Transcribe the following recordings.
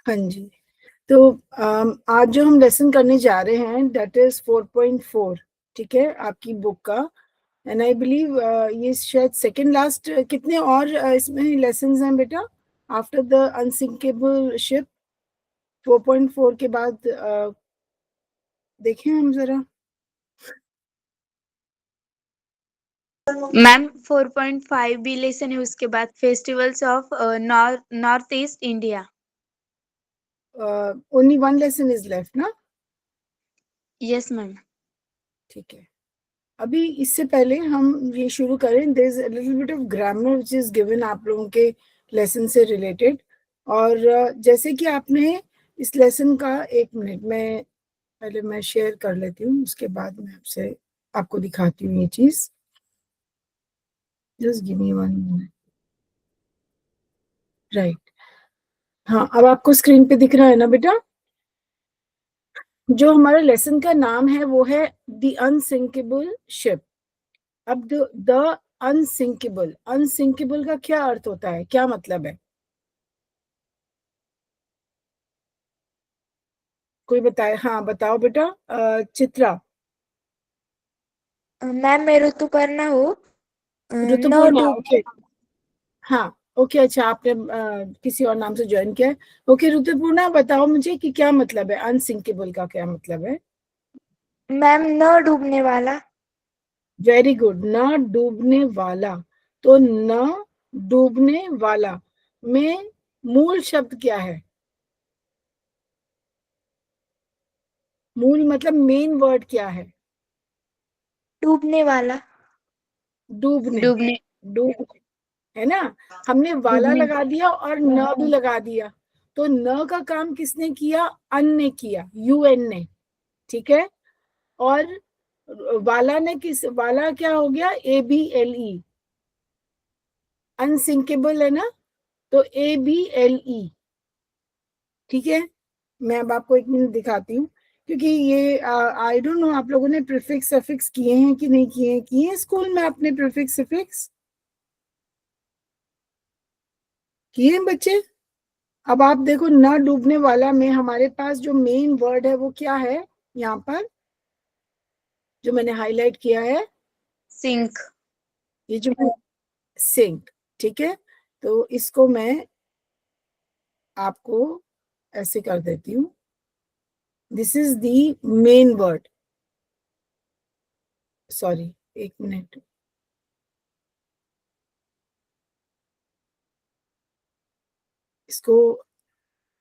हाँ जी। तो आज जो हम लेसन करने जा रहे हैं दैट इज 4.4, ठीक है, आपकी बुक का। एंड आई बिलीव ये शायद सेकंड लास्ट, कितने और इसमें लेसन्स हैं बेटा आफ्टर द अनसिंकेबल शिप? 4.4 के बाद देखें हम जरा। मैम 4.5 भी लेसन है, उसके बाद festivals of North East India. Only one lesson is left ना? Yes ma'am. ठीक है। अभी इससे पहले हम ये शुरू करें, there is a little bit of grammar which is given आप लोगों के लेसन से रिलेटेड। और जैसे कि आपने इस लेसन का, एक मिनट में पहले मैं शेयर कर लेती हूँ, उसके बाद मैं आपको दिखाती हूँ ये चीज। Just give me 1 minute. Right, हाँ, अब आपको स्क्रीन पे दिख रहा है ना बेटा? जो हमारे लेसन का नाम है वो है द अनसिंकेबल शिप। अब द अनसिंकेबल, अनसिंकेबल का क्या अर्थ होता है, क्या मतलब है? कोई बताए? हाँ बताओ बेटा। चित्रा। मैम मैं ऋतुपर्णा हूँ। न ऋतुपूर्णा, डूब। ओके। हाँ ओके, अच्छा, आपने किसी और नाम से ज्वाइन किया है। ओके ऋतुपूर्णा, बताओ मुझे कि क्या मतलब है अनसिंकेबल का, क्या मतलब है? मैम न डूबने वाला। वेरी गुड, न डूबने वाला। तो न डूबने वाला में मूल शब्द क्या है? मूल मतलब मेन वर्ड क्या है? डूबने वाला। डूबने। डूबने। डूब, है ना? हमने वाला डूबने। लगा दिया और न भी लगा दिया। तो न का काम किसने किया? अन ने किया, UN ने, ठीक है। और वाला ने वाला क्या हो गया? ABLE, अनसिंकेबल है ना, तो ABLE, ठीक है। मैं अब आपको एक मिनट दिखाती हूँ, क्योंकि ये आई डोंट नो आप लोगों ने प्रीफिक्स सफिक्स किए हैं कि नहीं किए हैं। किए हैं स्कूल में आपने प्रीफिक्स सफिक्स? किए हैं बच्चे? अब आप देखो, न डूबने वाला में हमारे पास जो मेन वर्ड है वो क्या है यहाँ पर, जो मैंने हाईलाइट किया है? सिंक। ये जो सिंक, ठीक है। तो इसको मैं आपको ऐसे कर देती हूँ, this is the main word. Sorry, एक मिनट, इसको,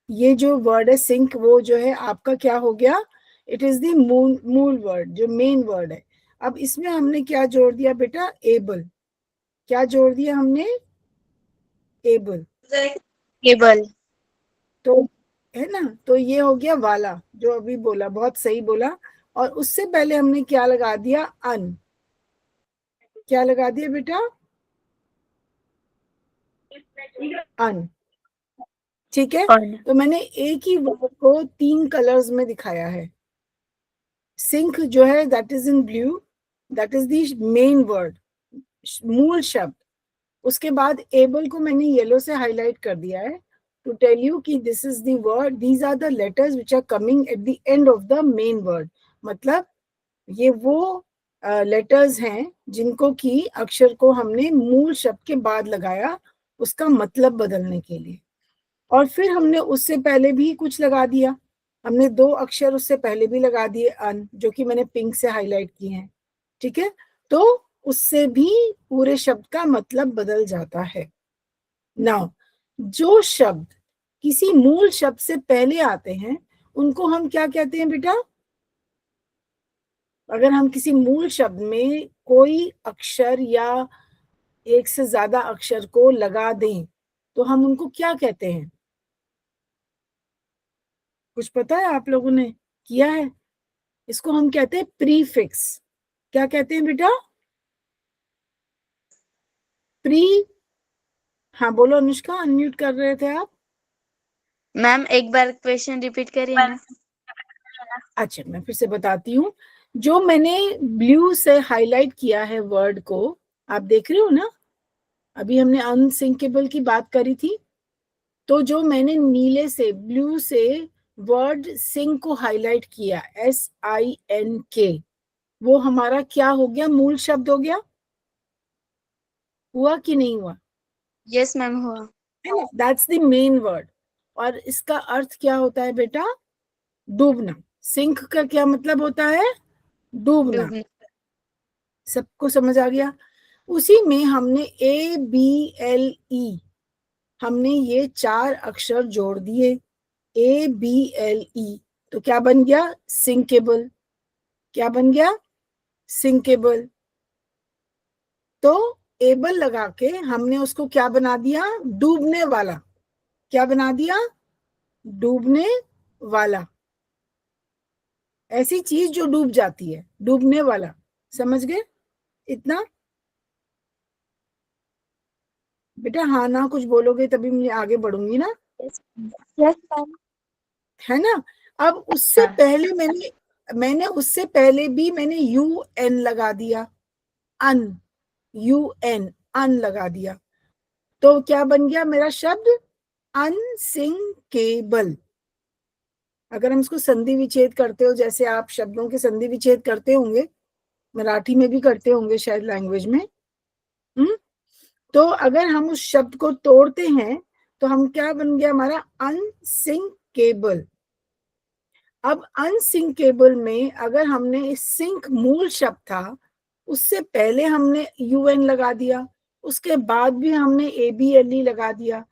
ये जो वर्ड है सिंक, वो जो है आपका क्या हो गया? इट इज द मूल वर्ड, जो मेन वर्ड है। अब इसमें हमने क्या जोड़ दिया बेटा? एबल। क्या जोड़ दिया हमने? एबल। केबल। तो है ना, तो ये हो गया वाला, जो अभी बोला, बहुत सही बोला। और उससे पहले हमने क्या लगा दिया? अन। क्या लगा दिया बेटा? अन, ठीक है। कौन? तो मैंने एक ही वर्ड को 3 कलर्स में दिखाया है। सिंक जो है that is in blue, that is the main word, मूल शब्द। उसके बाद एबल को मैंने येलो से हाईलाइट कर दिया है टू टेल यू कि this is the word, these are the letters which are coming at the end of the main word. मतलब ये वो लेटर्स हैं जिनको की अक्षर को हमने मूल शब्द के बाद लगाया उसका मतलब बदलने के लिए। और फिर हमने उससे पहले भी कुछ लगा दिया, हमने 2 अक्षर उससे पहले भी लगा दिए अन, जो कि मैंने पिंक से हाईलाइट किए हैं, ठीक है। तो उससे भी पूरे शब्द का मतलब बदल जाता है। नाउ, जो शब्द किसी मूल शब्द से पहले आते हैं उनको हम क्या कहते हैं बेटा? अगर हम किसी मूल शब्द में कोई अक्षर या एक से ज्यादा अक्षर को लगा दें तो हम उनको क्या कहते हैं? कुछ पता है आप लोगों ने किया है? इसको हम कहते हैं प्रीफिक्स। क्या कहते हैं बेटा? प्री, हाँ बोलो अनुष्का, अनम्यूट कर रहे थे आप। मैम एक बार क्वेश्चन रिपीट करिए ना। अच्छा, मैं फिर से बताती हूँ। जो मैंने ब्लू से हाईलाइट किया है वर्ड को, आप देख रहे हो ना? अभी हमने अनसिंकेबल की बात करी थी, तो जो मैंने नीले से, ब्लू से वर्ड सिंक को हाईलाइट किया, SINK, वो हमारा क्या हो गया? मूल शब्द हो गया। हुआ कि नहीं हुआ? यस मैम हुआ। है ना? That's the main word. और इसका अर्थ क्या होता है बेटा? डूबना। सिंक का क्या मतलब होता है? डूबना। डूबना। सबको समझ आ गया? उसी में हमने ABLE, हमने ये 4 अक्षर जोड़ दिए, ABLE, तो क्या बन गया? सिंकेबल। क्या बन गया? सिंकेबल। तो एबल लगा के हमने उसको क्या बना दिया? डूबने वाला। क्या बना दिया? डूबने वाला। ऐसी चीज जो डूब जाती है, डूबने वाला। समझ गए इतना? बेटा हाँ ना कुछ बोलोगे तभी मैं आगे बढ़ूंगी ना, यस मैम। है ना? अब उससे हाँ। पहले मैंने उससे पहले भी मैंने UN लगा दिया, अन, UN, अन लगा दिया। तो क्या बन गया मेरा शब्द? अनसिंकेबल। अगर हम इसको संधि विच्छेद करते हो, जैसे आप शब्दों के संधि विच्छेद करते होंगे, मराठी में भी करते होंगे शायद, लैंग्वेज में, तो अगर हम उस शब्द को तोड़ते हैं तो हम क्या बन गया हमारा? अनसिंकेबल। अब अनसिंकेबल में अगर हमने सिंक मूल शब्द था, उससे पहले हमने UN लगा दिया, उसके बाद भी हमने ABLE लगा दिया,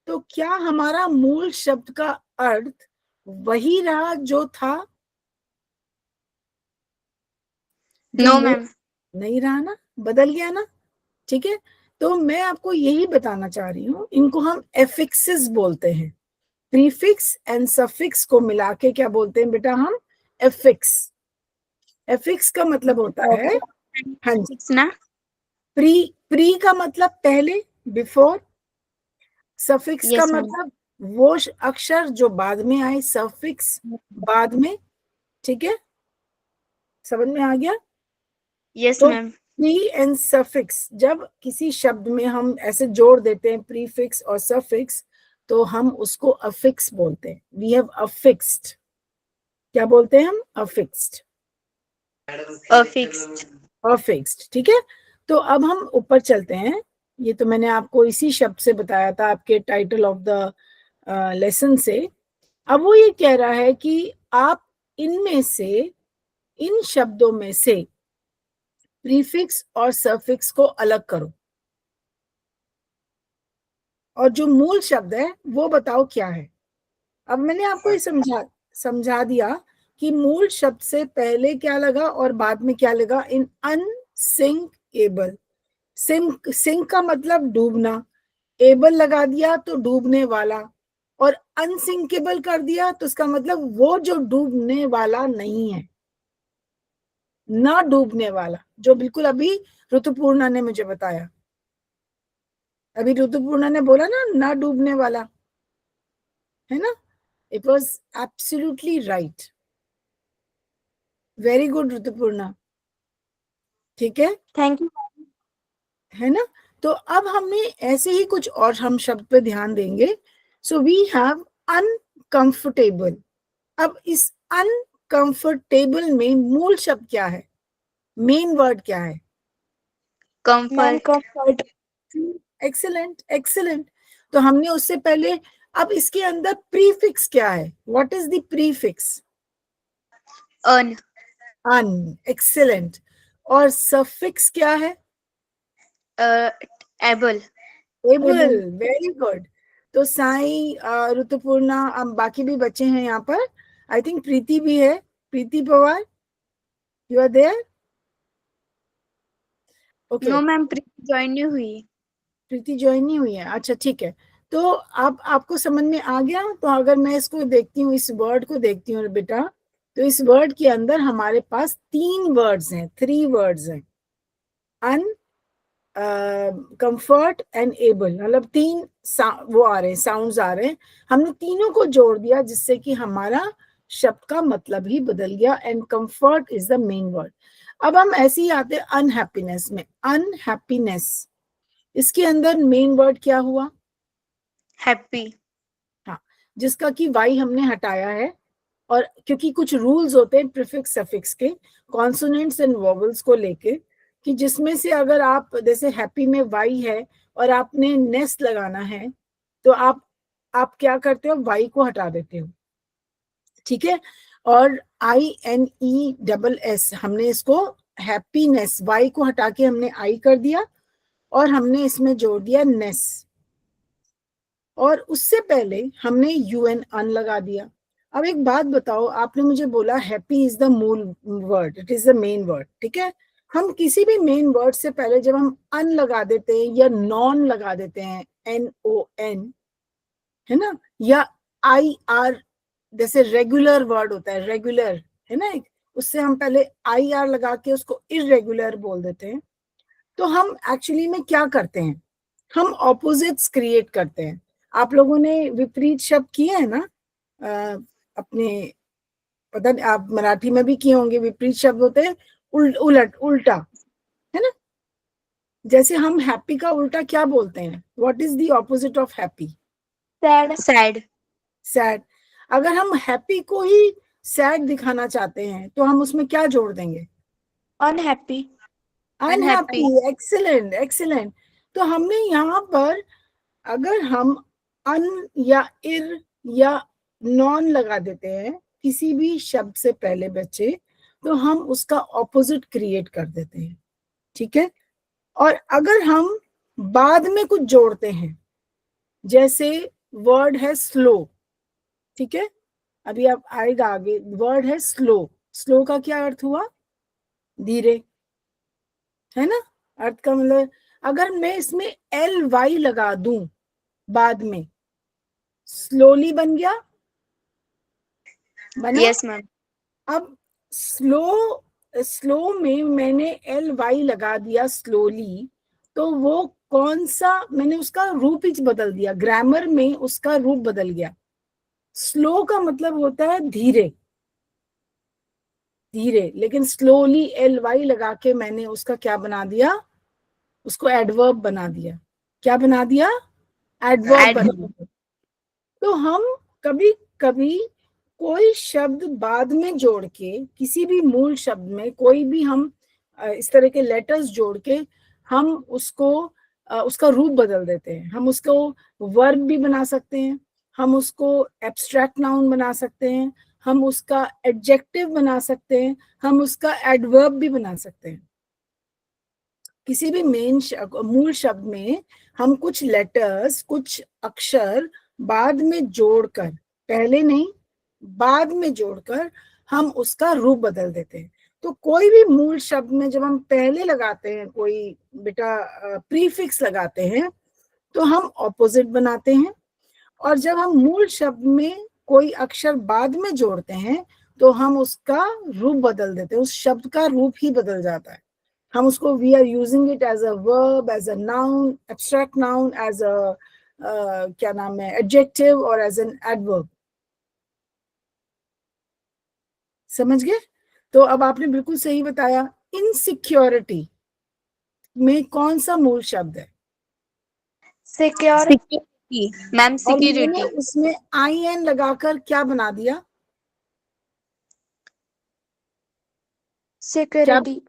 तो क्या हमारा मूल शब्द का अर्थ वही रहा जो था? जो नो मूल मैम। नहीं रहा ना, बदल गया ना। ठीक है, तो मैं आपको यही बताना चाह रही हूँ, इनको हम एफिक्सेस बोलते हैं। प्रीफिक्स एंड सफिक्स को मिला के क्या बोलते हैं बेटा? हम एफिक्स। एफिक्स का मतलब होता है, हाँ जी, ना। प्री का मतलब पहले, बिफोर। सफिक्स का यस मैम। मतलब वो अक्षर जो बाद में आए, सफिक्स बाद में। ठीक है, समझ में आ गया? यस तो मैम। प्री एंड सफिक्स, जब किसी शब्द में हम ऐसे जोड़ देते हैं प्रीफिक्स और सफिक्स, तो हम उसको अफिक्स बोलते हैं। We have affixed. क्या बोलते हैं हम? अफिक्स्ड। फिक्स्ड। अफिक्स्ड। ठीक है, तो अब हम ऊपर चलते हैं। ये तो मैंने आपको इसी शब्द से बताया था, आपके टाइटल ऑफ द लेसन से। अब वो ये कह रहा है कि आप इनमें से, इन शब्दों में से प्रीफिक्स और सफिक्स को अलग करो, और जो मूल शब्द है वो बताओ क्या है। अब मैंने आपको ये समझा दिया कि मूल शब्द से पहले क्या लगा और बाद में क्या लगा। इन अनसिंकेबल, सिंक का मतलब डूबना, एबल लगा दिया तो डूबने वाला, और अनसिंकेबल कर दिया तो इसका मतलब वो जो डूबने वाला नहीं है, ना डूबने वाला, जो बिल्कुल अभी ऋतुपूर्णा ने मुझे बताया। अभी ऋतुपूर्णा ने बोला ना डूबने वाला, है ना? It was absolutely right. Very good Rituparna. ठीक है, थैंक यू। है ना? तो अब हमने ऐसे ही कुछ और हम शब्द पे ध्यान देंगे। So we have uncomfortable. अब इस अनकंफर्टेबल में मूल शब्द क्या है? मेन वर्ड क्या है? Ma'am comfort. Comfort. Excellent, excellent. तो हमने उससे पहले, अब इसके अंदर प्रीफिक्स क्या है? What is the prefix? Un. Un, excellent. और सफिक्स क्या है? एबल। Able, very good. तो साई, ऋतुपूर्णा, बाकी भी बच्चे हैं यहाँ पर। आई थिंक प्रीति भी है। Preeti Pawar, you are there? Okay, no ma'am, Preeti join नहीं हुई। प्रीति ज्वाइन नहीं हुई है, अच्छा ठीक है। तो अब आपको समझ में आ गया। तो अगर मैं इसको देखती हूँ, इस वर्ड को देखती हूँ बेटा, तो इस वर्ड के अंदर हमारे पास 3 वर्ड्स हैं, 3 वर्ड्स हैं। अन, कंफर्ट एंड एबल, मतलब 3 वो आ रहे हैं, साउंड्स आ रहे हैं। हमने तीनों को जोड़ दिया जिससे कि हमारा शब्द का मतलब ही बदल गया, and comfort is the main word. अब हम ऐसे ही आते हैं अनहैप्पीनेस में। अनहैप्पीनेस, इसके अंदर मेन वर्ड क्या हुआ? हैप्पी। जिसका कि वाई हमने हटाया है, और क्योंकि कुछ रूल्स होते हैं प्रीफिक्स सफिक्स के, कॉन्सोनेंट्स एंड वोवेल्स को लेके, कि जिसमें से अगर आप जैसे हैप्पी में वाई है और आपने नेस लगाना है, तो आप क्या करते हो, वाई को हटा देते हो, ठीक है। और INESS हमने इसको हैप्पीनेस, वाई को हटा के हमने आई कर दिया और हमने इसमें जोड़ दिया नेस, और उससे पहले हमने UN अन लगा दिया। अब एक बात बताओ, आपने मुझे बोला हैप्पी इज द मूल word, it is the main word, ठीक है। हम किसी भी मेन वर्ड से पहले जब हम अन लगा देते हैं या नॉन लगा देते हैं, NON, है ना, या IR, जैसे रेगुलर वर्ड होता है, रेगुलर, है ना, उससे हम पहले IR लगा के उसको इरेगुलर बोल देते हैं। तो हम एक्चुअली में क्या करते हैं, हम ऑपोजिट्स क्रिएट करते हैं। आप लोगों ने विपरीत शब्द किए हैं ना, अपने, पता नहीं आप मराठी में भी किए होंगे, विपरीत शब्द होते हैं उलट उल्टा, है ना। जैसे हम हैप्पी का उल्टा क्या बोलते हैं, what is the opposite of happy? Sad. Sad. Sad. अगर हम हैप्पी को ही सैड दिखाना चाहते हैं तो हम उसमें क्या जोड़ देंगे? अनहैप्पी। अनहैप्पी। Excellent excellent. तो हमने यहाँ पर, अगर हम अन या इर या नॉन लगा देते हैं किसी भी शब्द से पहले बच्चे, तो हम उसका ऑपोजिट क्रिएट कर देते हैं, ठीक है। और अगर हम बाद में कुछ जोड़ते हैं, जैसे वर्ड है स्लो, ठीक है, अभी आप आएगा आगे, वर्ड है स्लो, स्लो का क्या अर्थ हुआ? धीरे, है ना। अर्थ का मतलब, अगर मैं इसमें LY लगा दूं बाद में, स्लोली बन गया, बना। Yes ma'am. अब स्लो, स्लो में मैंने LY लगा दिया, स्लोली, तो वो कौन सा, मैंने उसका रूप ही बदल दिया, ग्रामर में उसका रूप बदल गया। स्लो का मतलब होता है धीरे, धीरे, लेकिन स्लोली LY लगा के मैंने उसका क्या बना दिया, उसको एडवर्ब बना दिया। क्या बना दिया? एडवर्ब बना दिया। तो हम कभी कभी कोई शब्द बाद में जोड़ के, किसी भी मूल शब्द में कोई भी हम इस तरह के लेटर्स जोड़ के हम उसको उसका रूप बदल देते हैं। हम उसको वर्ब भी बना सकते हैं, हम उसको एब्स्ट्रैक्ट नाउन बना सकते हैं, हम उसका एडजेक्टिव बना सकते हैं, हम उसका एडवर्ब भी बना सकते हैं। किसी भी मूल शब्द में हम कुछ लेटर्स, कुछ अक्षर बाद में जोड़कर, पहले नहीं बाद में जोड़कर हम उसका रूप बदल देते हैं। तो कोई भी मूल शब्द में जब हम पहले लगाते हैं, कोई बेटा प्रीफिक्स लगाते हैं, तो हम ऑपोजिट बनाते हैं। और जब हम मूल शब्द में कोई अक्षर बाद में जोड़ते हैं, तो हम उसका रूप बदल देते हैं, उस शब्द का रूप ही बदल जाता है। हम उसको, we are using it as a verb, as a noun, abstract noun, as a क्या नाम है, एडजेक्टिव, और एज एन एडवर्ब। समझ गए? तो अब आपने बिल्कुल सही बताया। इनसिक्योरिटी में कौन सा मूल शब्द है? Security ma'am. और मैंने सिक्योरिटी। उसमें IN लगाकर क्या बना दिया? क्या? सिक्योरिटी।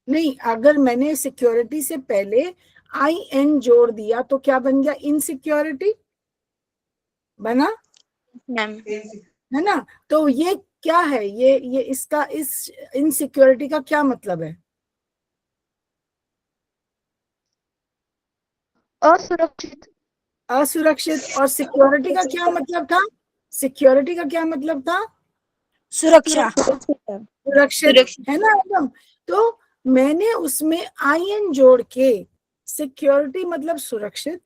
नहीं, अगर मैंने सिक्योरिटी से पहले IN जोड़ दिया तो क्या बन गया? इनसिक्योरिटी बना, मैम। है ना। तो ये क्या है, ये इसका, इस इनसिक्योरिटी का क्या मतलब है? असुरक्षित। असुरक्षित। और सिक्योरिटी का क्या मतलब था? सिक्योरिटी का क्या मतलब था? सुरक्षा। सुरक्षित, है ना एकदम। तो मैंने उसमें IN जोड़ के, सिक्योरिटी मतलब सुरक्षित,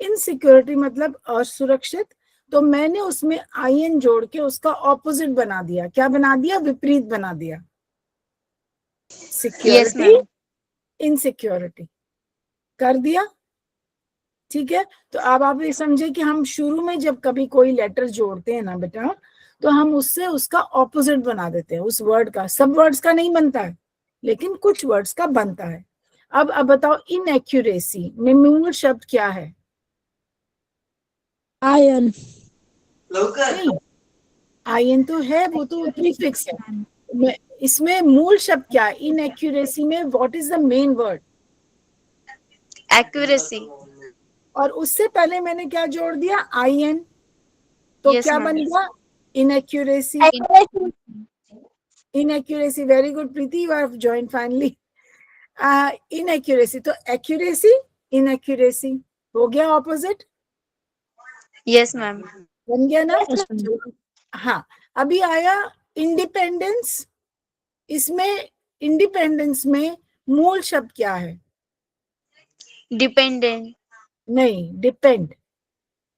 इनसिक्योरिटी मतलब असुरक्षित, तो मैंने उसमें IN जोड़ के उसका ऑपोजिट बना दिया। क्या बना दिया? विपरीत बना दिया। सिक्योरिटी, इनसिक्योरिटी कर दिया, ठीक है। तो अब आप ये समझे कि हम शुरू में जब कभी कोई लेटर जोड़ते हैं ना बेटा, तो हम उससे उसका ऑपोजिट बना देते हैं उस वर्ड का। सब वर्ड्स का नहीं बनता है, लेकिन कुछ वर्ड्स का बनता है। अब बताओ, इनएक्यूरेसी में मूल शब्द क्या है? आयन। नहीं, आयन तो है, वो तो प्रीफिक्स है। इसमें मूल शब्द क्या है? इनएक्यूरेसी में what is the main word? Accuracy. और उससे पहले मैंने क्या जोड़ दिया? आईएन। तो Yes, क्या ma'am. बन गया? Inaccuracy. Inaccuracy, very good Preeti, you have joined finally. Inaccuracy, तो एक्यूरेसी, इनएक्यूरेसी हो गया ऑपोजिट, Yes, ma'am. बन गया ना? Yes, ma'am. चलो, हाँ, अभी आया इंडिपेंडेंस। इसमें इंडिपेंडेंस में मूल शब्द क्या है? Dependent. नहीं, डिपेंड।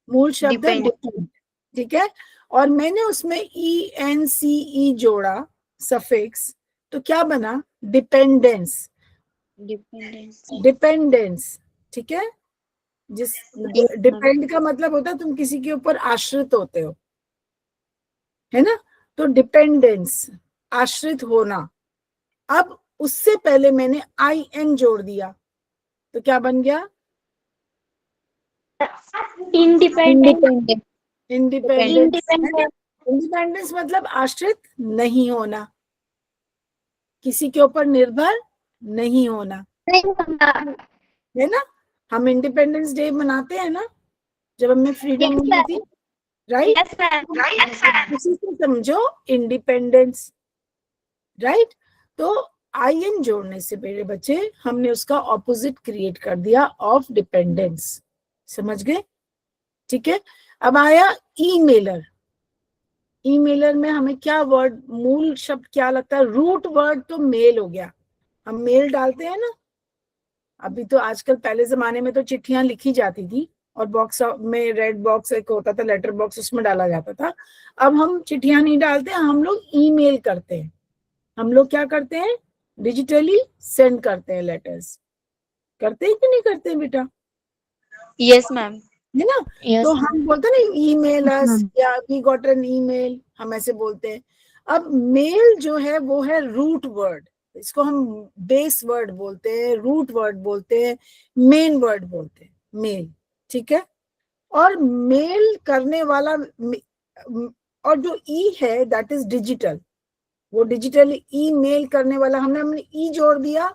मूल शब्द है Depend. डिपेंड, ठीक है। और मैंने उसमें ENCE जोड़ा, सफिक्स, तो क्या बना? डिपेंडेंस। Dependence. डिपेंडेंस, ठीक है। जिस Yes, ma'am. डिपेंड का मतलब होता है तुम किसी के ऊपर आश्रित होते हो, है ना? तो डिपेंडेंस, आश्रित होना। अब उससे पहले मैंने IN जोड़ दिया, तो क्या बन गया? Independent. इंडिपेंडेंस। इंडिपेंडेंस मतलब आश्रित नहीं होना, किसी के ऊपर निर्भर नहीं होना, है ना? हम इंडिपेंडेंस डे मनाते हैं ना, जब हमें फ्रीडम मिली थी, राइट? उसी से समझो इंडिपेंडेंस, राइट? तो IN जोड़ने से मेरे बच्चे हमने उसका ऑपोजिट क्रिएट कर दिया ऑफ डिपेंडेंस। समझ गए? ठीक है। अब आया ईमेलर। ईमेलर में हमें क्या वर्ड, मूल शब्द क्या लगता है? रूट वर्ड तो मेल हो गया। हम मेल डालते हैं ना अभी, तो आजकल, पहले जमाने में तो चिट्ठियां लिखी जाती थी और बॉक्स में, रेड बॉक्स एक होता था, लेटर बॉक्स, उसमें डाला जाता था। अब हम चिट्ठियां नहीं डालते, हम लोग ईमेल करते हैं। हम लोग क्या करते हैं? डिजिटली सेंड करते हैं लेटर्स। करते हैं कि नहीं करते बेटा? Yes, ma'am. है ना? Yes, तो ma'am. हम बोलते हैं ना, ईमेल अस, ma'am. या वी गॉट एन ईमेल, हम ऐसे बोलते हैं। अब मेल जो है वो है रूट वर्ड, इसको हम बेस वर्ड बोलते हैं, रूट वर्ड बोलते हैं, मेन वर्ड बोलते हैं, मेल, ठीक है। और मेल करने वाला, और जो ई है दैट इज डिजिटल, वो डिजिटली ईमेल करने वाला, हमने ई जोड़ दिया,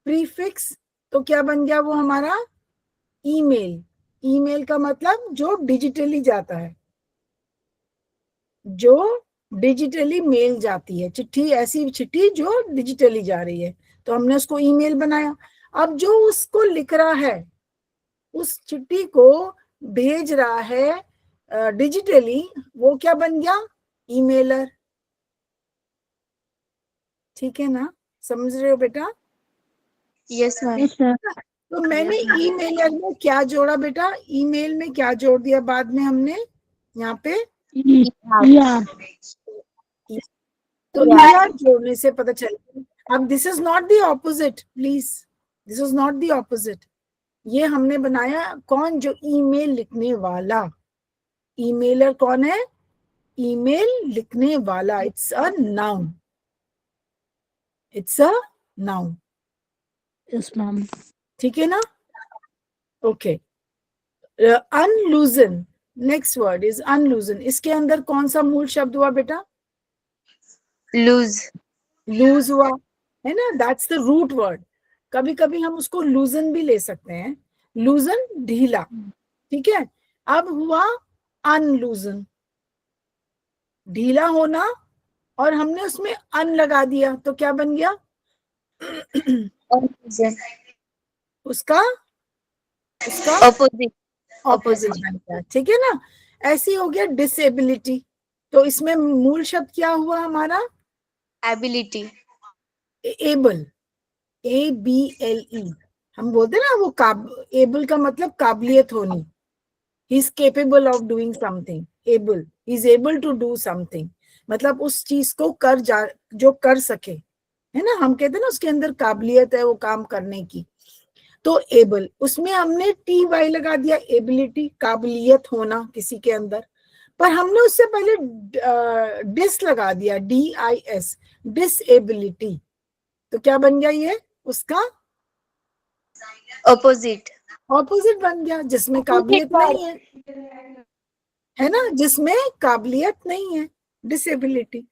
प्रीफिक्स, तो क्या बन गया वो हमारा? ईमेल। ईमेल का मतलब जो डिजिटली जाता है, जो डिजिटली मेल जाती है, चिट्ठी, ऐसी चिट्ठी जो डिजिटली जा रही है, तो हमने उसको ईमेल बनाया। अब जो उसको लिख रहा है, उस चिट्ठी को भेज रहा है डिजिटली, वो क्या बन गया? ईमेलर। ठीक है ना? समझ रहे हो बेटा? Yes, ma'am. Yes, sir. तो मैंने ईमेलर में क्या जोड़ा बेटा? ईमेल में क्या जोड़ दिया बाद में हमने यहाँ पे? Yeah. तो ER जोड़ने से पता चलेगा। अब this is not the opposite, please, this is not the opposite. ये हमने बनाया कौन? जो ईमेल लिखने वाला। ईमेलर कौन है? ईमेल लिखने वाला। It's a noun, it's a noun, Yes, ma'am. ठीक है ना? Okay. Unloosen, next word is unloosen. इसके अंदर कौन सा मूल शब्द हुआ बेटा? Lose. लूज हुआ, है ना? That's the root word. कभी कभी हम उसको लूजन भी ले सकते हैं, लूजन ढीला, ठीक है। अब हुआ अनलूजन, ढीला होना, और हमने उसमें अन लगा दिया, तो क्या बन गया? Opposite. उसका उसका Opposite. ऑपोजिट बन गया, ठीक है ना? ऐसी हो गया डिसेबिलिटी। तो इसमें मूल शब्द क्या हुआ हमारा? Ability. Able, ABLE। हम बोलते हैं ना, वो एबल का मतलब काबिलियत होनी। He is capable of doing something, able, he is able to do something, मतलब उस चीज को जो कर सके, है ना? हम कहते हैं ना उसके अंदर काबिलियत है वो काम करने की। तो एबल, उसमें हमने TY लगा दिया, एबिलिटी, काबिलियत होना किसी के अंदर। पर हमने उससे पहले डिस लगा दिया, DIS, डिसएबिलिटी। तो क्या बन गया ये? उसका Opposite. ऑपोजिट बन गया, जिसमें काबिलियत नहीं है, है ना, जिसमें काबिलियत नहीं है, डिसेबिलिटी।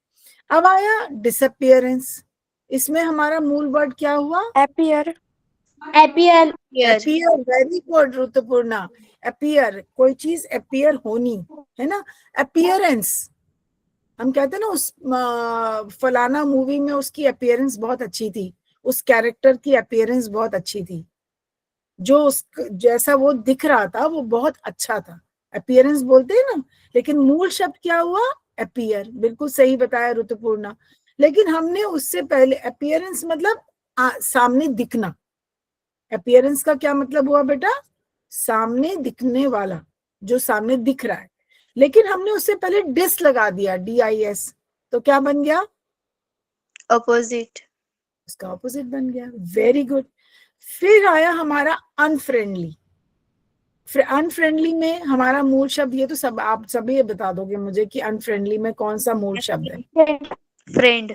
अब आया डिसअपियरेंस, इसमें हमारा मूल वर्ड क्या हुआ? appear Appear. Appear. Very good Rituparna, appear, कोई चीज अपीयर होनी, है ना। अपीयरेंस, हम कहते हैं ना उस फलाना मूवी में उसकी अपीयरेंस बहुत अच्छी थी, उस कैरेक्टर की अपीयरेंस बहुत अच्छी थी, जो उस जैसा वो दिख रहा था वो बहुत अच्छा था, अपीयरेंस बोलते हैं ना। लेकिन मूल शब्द क्या हुआ? अपीयर। बिल्कुल सही बताया ऋतुपूर्णा। लेकिन हमने उससे पहले अपीयरेंस मतलब सामने दिखना। अपीयरेंस का क्या मतलब हुआ बेटा? सामने दिखने वाला, जो सामने दिख रहा है। लेकिन हमने उससे पहले डिस लगा दिया, DIS, तो क्या बन गया? Opposite. उसका ऑपोजिट बन गया। Very good. फिर आया हमारा अनफ्रेंडली। अनफ्रेंडली में हमारा मूल शब्द, ये तो सब आप सभी बता दोगे मुझे कि अनफ्रेंडली में कौन सा मूल शब्द है, Friend.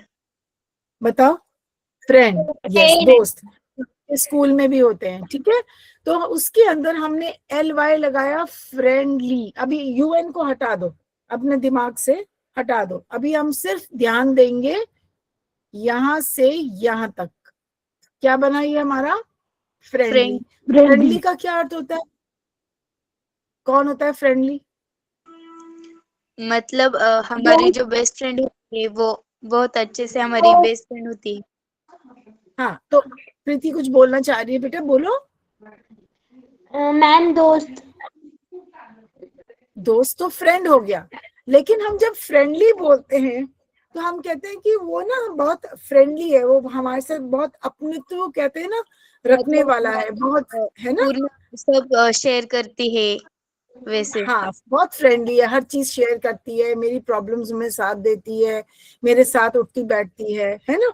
बताओ। फ्रेंड, यस, दोस्त, स्कूल में भी होते हैं, ठीक है। तो उसके अंदर हमने LY लगाया, फ्रेंडली। अभी UN को हटा दो, अपने दिमाग से हटा दो। अभी हम सिर्फ ध्यान देंगे यहां से यहां तक। क्या बना ये हमारा? फ्रेंडली। फ्रेंडली का क्या अर्थ होता है? कौन होता है फ्रेंडली? मतलब हमारी जो बेस्ट फ्रेंड होती है वो बहुत अच्छे से हमारी बेस्ट फ्रेंड होती है। हाँ, तो प्रीति कुछ बोलना चाह रही है, बेटा बोलो। मैम दोस्त दोस्त तो फ्रेंड हो गया, लेकिन हम जब फ्रेंडली बोलते हैं तो हम कहते हैं कि वो ना बहुत फ्रेंडली है, वो हमारे साथ बहुत अपनत्व, कहते हैं ना, रखने मतलब वाला है, बहुत, है ना। पूर्ण सब शेयर करती है वैसे। हाँ, बहुत फ्रेंडली है, हर चीज शेयर करती है, मेरी प्रॉब्लम्स में साथ देती है, मेरे साथ उठती बैठती है ना,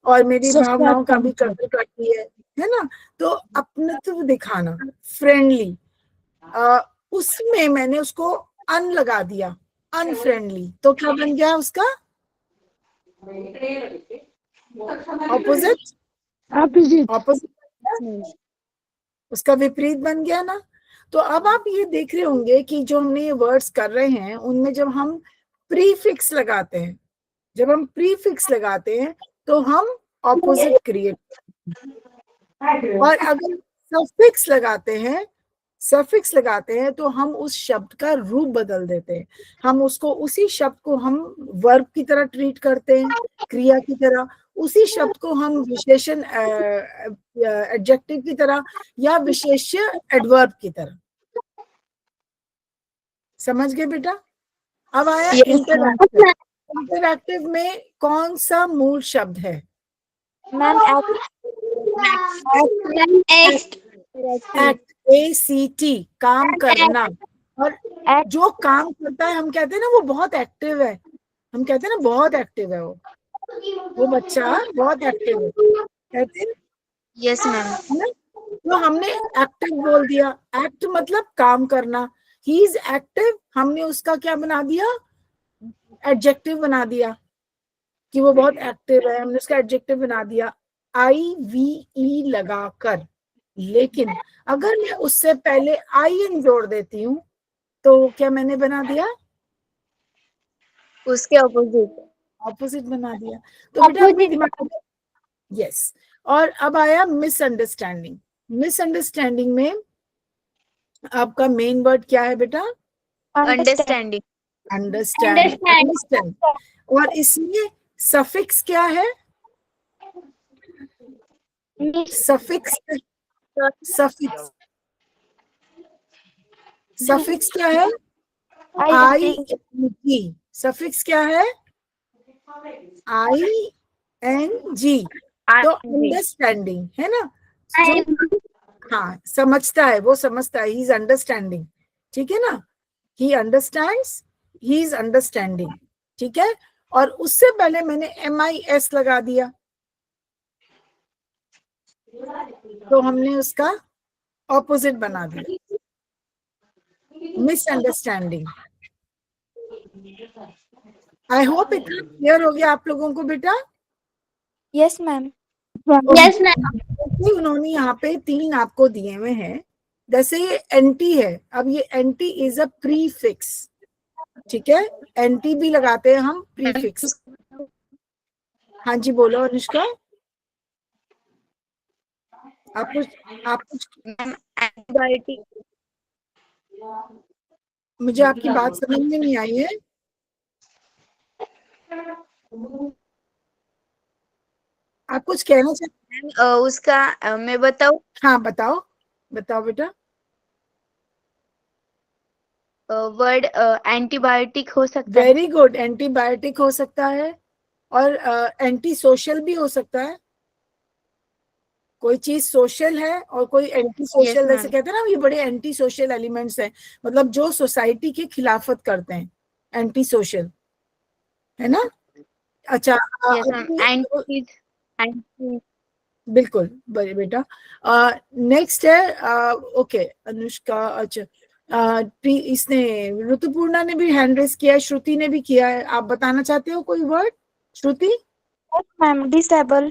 और मेरी भावनाओं का भी कदर करती है ना। तो अपनत्व दिखाना, फ्रेंडली। उसमें मैंने उसको अन लगा दिया, अनफ्रेंडली, तो क्या बन गया उसका ऑपोजिट? ऑपोजिट, उसका विपरीत बन गया ना। तो अब आप ये देख रहे होंगे कि जो हमने ये वर्ड्स कर रहे हैं उनमें जब हम प्रीफिक्स लगाते हैं, जब हम प्रीफिक्स लगाते हैं तो हम ऑपोजिट क्रिएट, और अगर सफिक्स लगाते हैं, सफिक्स लगाते हैं तो हम उस शब्द का रूप बदल देते हैं। हम उसको, उसी शब्द को हम वर्ब की तरह ट्रीट करते हैं, क्रिया की तरह। उसी शब्द को हम विशेषण एडजेक्टिव की तरह या विशेष्य एडवर्ब की तरह। समझ गए बेटा? अब आया इंटरएक्टिव। इंटरएक्टिव में कौन सा मूल शब्द है? मैम एक्ट, ACT, काम करना। और जो काम करता है हम कहते हैं ना वो बहुत एक्टिव है, हम कहते हैं ना बहुत एक्टिव है वो बच्चा बहुत एक्टिव है, कहते हैं यस मैम। ना। तो हमने एक्टिव बोल दिया, एक्ट मतलब काम करना, ही इज एक्टिव, हमने उसका क्या बना दिया? एडजेक्टिव बना दिया कि वो बहुत एक्टिव है, हमने उसका एडजेक्टिव बना दिया IVE लगाकर। लेकिन अगर मैं उससे पहले IN जोड़ देती हूँ तो क्या मैंने बना दिया? उसके ऑपोजिट। ऑपोजिट बना दिया। तो बेटा अपने दिमाग में, यस। और अब आया मिसअंडरस्टैंडिंग। मिसअंडरस्टैंडिंग में आपका मेन वर्ड क्या है बेटा? अंडरस्टैंडिंग। Understand, understand. और इसमें सफिक्स क्या है? सफिक्स, सफिक्स, सफिक्स क्या है? ING। सफिक्स क्या है? ING। तो अंडरस्टैंडिंग है ना, जो हाँ समझता है, वो समझता है, ही इज अंडरस्टैंडिंग, ठीक है ना। He understands, he is understanding, ठीक है। और उससे पहले मैंने MIS लगा दिया, तो हमने उसका ऑपोजिट बना दिया, मिसअंडरस्टैंडिंग। आई होप इतना क्लियर हो गया आप लोगों को बेटा। Yes ma'am yes ma'am. उन्होंने यहाँ पे 3 आपको दिए हुए हैं, जैसे ये NT है, अब ये NT इज अ प्रीफिक्स, ठीक है, एंटी भी लगाते हैं हम प्रीफिक्स। हाँ जी बोलो अनुष्का, आप कुछ मैम एंटीबायोटिक, मुझे आपकी बात समझ में नहीं आई है। आप कुछ कहना चाहते? मैम उसका मैं बताऊँ, हाँ बताओ, बताओ बेटा। वर्ड एंटीबायोटिक हो सकता है। वेरी गुड, एंटीबायोटिक हो सकता है और एंटी सोशल भी हो सकता है। कोई चीज सोशल है और कोई एंटी Yes, सोशल, ma'am. जैसे कहते हैं ना, ये बड़े एंटी सोशल एलिमेंट्स हैं, मतलब जो सोसाइटी के खिलाफत करते हैं, एंटी सोशल, है ना। अच्छा Yes, ma'am. एंटी बिल्कुल बड़े बेटा। नेक्स्ट है ओके अनुष्का, अच्छा इसने ऋतुपूर्णा ने भी हैंड रेस किया है, श्रुति ने भी किया है, आप बताना चाहते हो कोई वर्ड श्रुति? Yes, ma'am. Disable.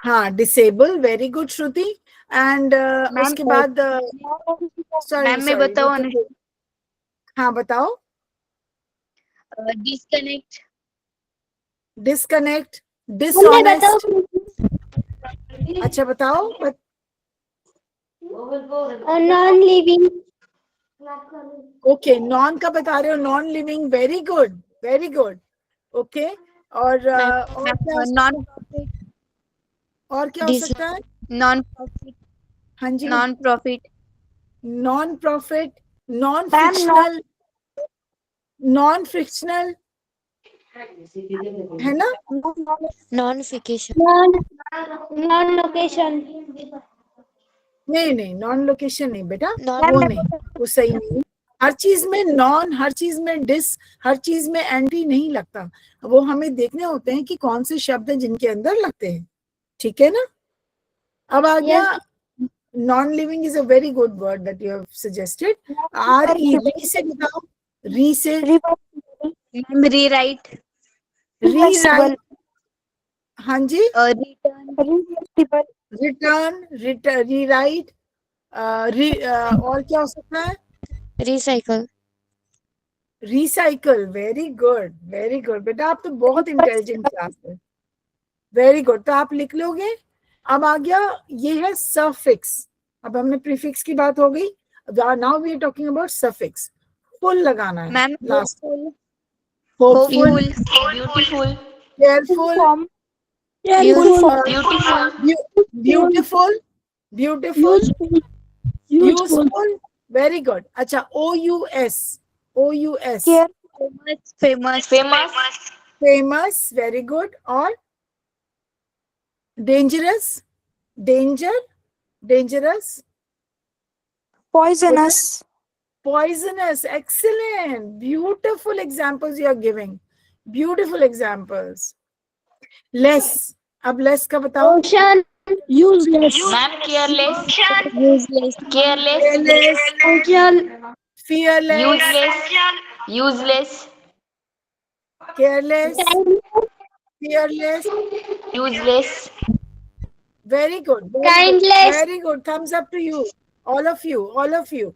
हाँ disable, very good Shruti. And ma'am उसके बाद सॉरी मैम मैं सॉरी बताऊँ अनुष्का, हाँ बताओ। डिस्कनेक्ट, डिस्कनेक्ट, मैं बताओ। डिसऑनेस्ट, अच्छा बताओ नॉन लिविंग। ओके नॉन का बता रहे हो, non living, very good very good. Okay और क्या हो सकता नॉन है? प्रॉफिट, और क्या हो सकता है? नॉन प्रॉफिट, हाँ जी, non profit, non profit, non ma'am frictional, non frictional, है ना। नॉनिफिकेशन। Non location. नहीं नहीं, नॉन लोकेशन नहीं बेटा, नॉन वो नहीं, वो सही नहीं। हर चीज में नॉन, हर चीज में डिस, हर चीज में एंटी नहीं लगता। वो हमें देखने होते हैं कि कौन से शब्द हैं जिनके अंदर लगते हैं, ठीक है ना। अब आ गया non living, is a very good word that you have suggested. री से बताओ, री से मैम रीराइट, रीराइट, हाँ जी, रिटर्न, रिटर्न, रीराइट, और क्या हो सकता है? रिसाइकल। रिसाइकल, वेरी गुड बेटा, आप तो बहुत इंटेलिजेंट क्लास है, वेरी गुड, तो आप लिख लोगे। अब आ गया, ये है सफिक्स। अब हमने प्रीफिक्स की बात हो गई, now we are talking about suffix. Full लगाना है ma'am last, hopeful, hopeful, beautiful, careful, beautiful, beautiful, useful, very good. अच्छा OUS, OUS, famous, famous, very good. और dangerous, danger, dangerous, poisonous. poisonous, excellent, beautiful examples you are giving, beautiful examples. Less, अब less का बताओ। Ocean. Useless. Ma'am careless, useless, careless, Careless, ocean. fearless, useless, careless, fearless, useless, very good, Kindless. very good, thumbs up to you, all of you, all of you.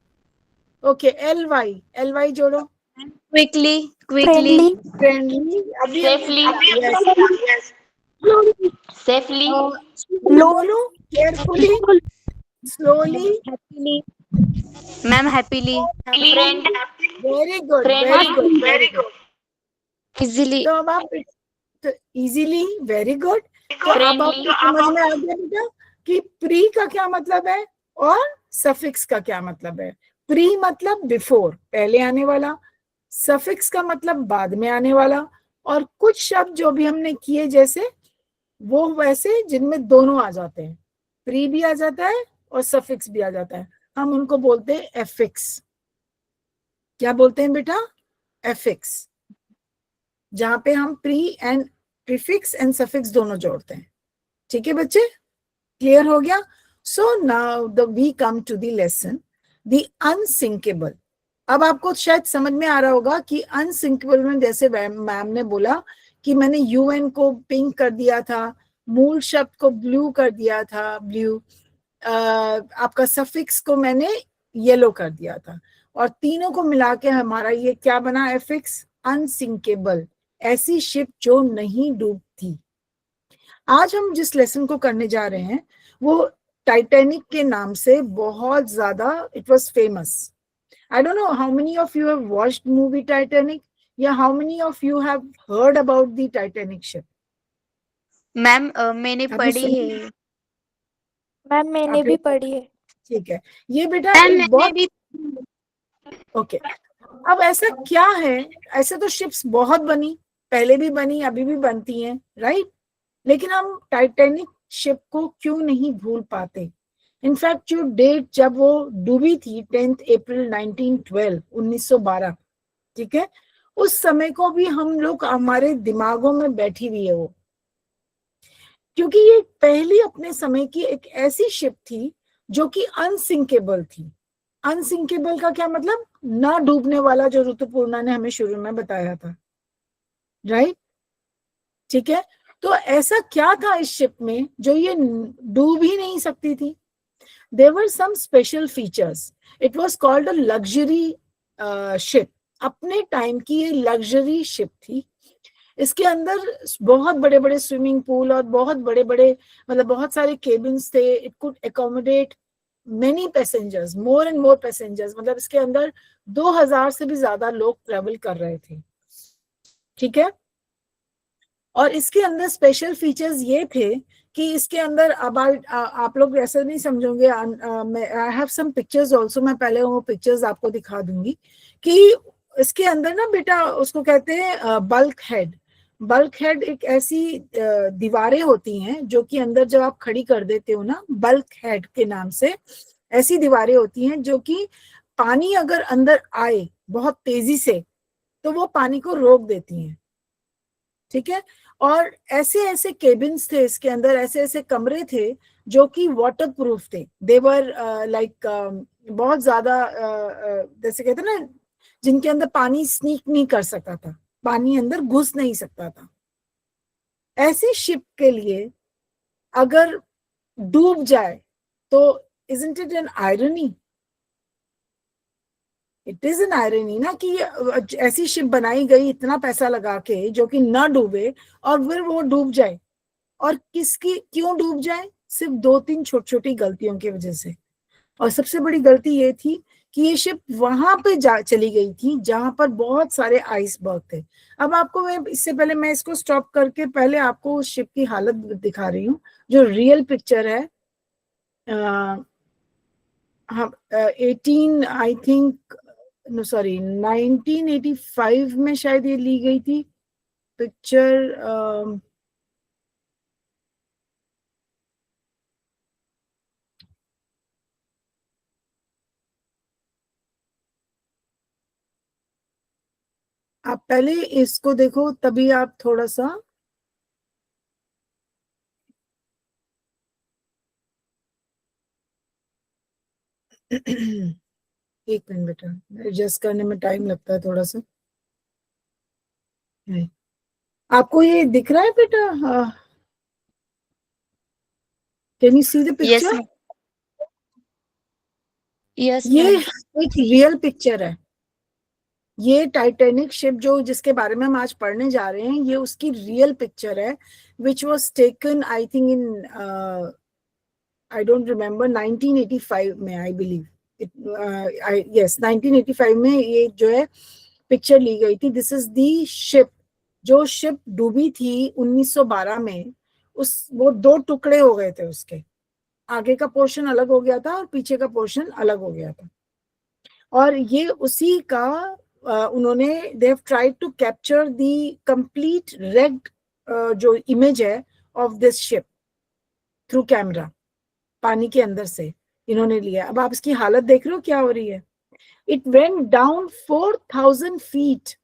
Okay, ly जोड़ो, quickly, friendly. friendly, अभी Safely. yes, safely, बोलो, carefully, slowly, happily, ma'am happily, friend, very good, Friend. very good, very good. Easily. तो अब आप easily, very good. तो अब आपको समझ में आ गया बेटा कि प्री का क्या मतलब है और सफिक्स का क्या मतलब है। प्री मतलब बिफोर, पहले आने वाला, सफिक्स का मतलब बाद में आने वाला, और कुछ शब्द जो भी हमने किए जैसे वो वैसे जिनमें दोनों आ जाते हैं, प्री भी आ जाता है और सफिक्स भी आ जाता है, हम उनको बोलते हैं एफिक्स। क्या बोलते हैं बेटा? एफिक्स, जहां पे हम pre and prefix and suffix दोनों जोड़ते हैं। ठीक है बच्चे, क्लियर हो गया? So now we come to the lesson, the unsinkable. अब आपको शायद समझ में आ रहा होगा कि अनसिंकेबल में जैसे मैम ने बोला कि मैंने UN को पिंक कर दिया था, मूल शब्द को ब्लू कर दिया था, ब्लू, आपका सफिक्स को मैंने येलो कर दिया था। और तीनों को मिला के हमारा ये क्या बना, एफिक्स, अनसिंकेबल, ऐसी शिप जो नहीं डूबती। आज हम जिस लेसन को करने जा रहे हैं वो टाइटैनिक के नाम से बहुत ज्यादा it was famous. I don't know how many of you have watched movie Titanic या how many of you have heard about the Titanic ship? Ma'am मैंने आपने पढ़ी सुनी? है। मैम मैंने आपने भी पढ़ी है। ठीक है, ये बेटा मैम एक मैंने बहुत भी ओके। अब ऐसा क्या है, ऐसे तो शिप्स बहुत बनी, पहले भी बनी, अभी भी बनती हैं, राइट? लेकिन हम टाइटैनिक शिप को क्यों नहीं भूल पाते? इनफैक्ट जो डेट जब वो डूबी थी 10 अप्रैल 1912 1912, ठीक है, उस समय को भी हम लोग हमारे दिमागों में बैठी हुई है वो, क्योंकि ये पहली अपने समय की एक ऐसी शिप थी जो कि अनसिंकेबल थी। अनसिंकेबल का क्या मतलब, ना डूबने वाला, जो ऋतुपूर्णा ने हमें शुरू में बताया था, राइट? ठीक है, तो ऐसा क्या था इस शिप में जो ये डूब ही नहीं सकती थी? There were some special features. It was called a luxury ship. अपने टाइम की ये लग्जरी शिप थी। इसके अंदर बहुत बड़े बड़े स्विमिंग पूल और बहुत बड़े बड़े, मतलब बहुत सारे केबिन्स थे। It could accommodate many passengers, more and more passengers, मतलब इसके अंदर 2000 से भी ज्यादा लोग ट्रेवल कर रहे थे, ठीक है। और इसके अंदर स्पेशल फीचर्स ये थे कि इसके अंदर, अब आप लोग ऐसा नहीं समझोगे, I have some pictures also, मैं पहले वो पिक्चर्स आपको दिखा दूंगी कि इसके अंदर ना बेटा उसको कहते हैं बल्क हेड। बल्क हेड एक ऐसी दीवारें होती हैं जो कि अंदर जब आप खड़ी कर देते हो ना, बल्क हेड के नाम से ऐसी दीवारें होती हैं जो कि पानी अगर अंदर आए बहुत तेजी से तो वो पानी को रोक देती हैं, ठीक है। और ऐसे ऐसे केबिन्स थे इसके अंदर, ऐसे ऐसे कमरे थे जो कि वाटर प्रूफ थे। देवर लाइक बहुत ज्यादा जैसे कहते हैं ना, जिनके अंदर पानी स्नीक नहीं कर सकता था, पानी अंदर घुस नहीं सकता था। ऐसी शिप के लिए अगर डूब जाए तो isn't it an irony? It is an irony ना कि ऐसी शिप बनाई गई इतना पैसा लगा के जो कि ना डूबे और फिर वो डूब जाए। और किसकी, क्यों डूब जाए? सिर्फ 2-3 छोटी छोटी गलतियों की वजह से। और सबसे बड़ी गलती ये थी कि ये शिप वहां पे चली गई थी जहां पर बहुत सारे आइसबर्ग थे। अब आपको मैं इससे पहले, मैं इसको स्टॉप करके पहले आपको उस शिप की हालत दिखा रही हूँ जो रियल पिक्चर है। हाँ, 18 आई थिंक, नो सॉरी 1985 में शायद ये ली गई थी पिक्चर। आप पहले इसको देखो तभी आप थोड़ा सा एक मिनट बेटा, एडजस्ट करने में टाइम लगता है थोड़ा सा। आपको ये दिख रहा है बेटा? Can you see the yes picture? Yes, ये ma'am. एक रियल पिक्चर है। ये टाइटैनिक शिप जो जिसके बारे में हम आज पढ़ने जा रहे हैं, ये उसकी रियल पिक्चर है, which was taken I think in I don't remember 1985 में, आई बिलीव यस 1985 में ये जो है पिक्चर ली गई थी। दिस इज दी शिप, जो शिप डूबी थी 1912 में। उस वो दो टुकड़े हो गए थे, उसके आगे का पोर्शन अलग हो गया था और पीछे का पोर्शन अलग हो गया था। और ये उसी का उन्होंने they have tried to capture the complete red जो इमेज है of this ship through camera, पानी के अंदर से इन्होंने लिया। अब आप इसकी हालत देख रहे हो क्या हो रही है। It went down 4000 feet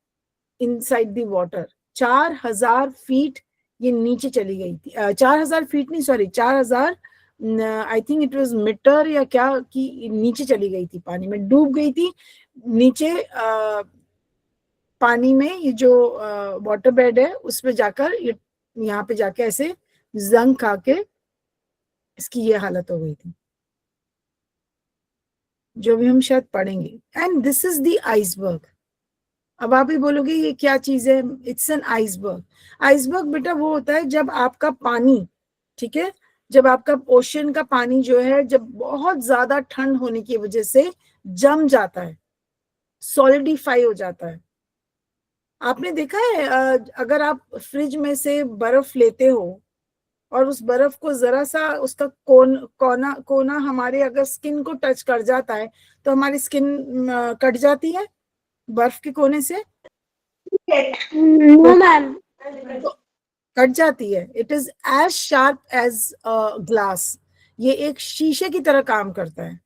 inside the water. 4000 feet ये नीचे चली गई थी। 4000 फीट नहीं, sorry 4000 I think it was meter या क्या, कि नीचे चली गई थी, पानी में डूब गई थी नीचे। पानी में ये जो वाटर बेड है उसमें जाकर ये यहाँ पे जाके ऐसे जंग खा के इसकी ये हालत हो गई थी। जो भी हम शायद पढ़ेंगे। And this is the iceberg. अब आप ही बोलोगे ये क्या चीज है? It's an iceberg. आइसबर्ग बेटा वो होता है जब आपका पानी, ठीक है, जब आपका ओशन का पानी जो है जब बहुत ज्यादा ठंड होने की वजह से जम जाता है, सॉलिडिफाई हो जाता है। आपने देखा है अगर आप फ्रिज में से बर्फ लेते हो और उस बर्फ को जरा सा उसका कोना कोना हमारे अगर स्किन को टच कर जाता है तो हमारी स्किन कट जाती है बर्फ के कोने से। No ma'am. कट जाती है। It is as sharp as glass. ये एक शीशे की तरह काम करता है।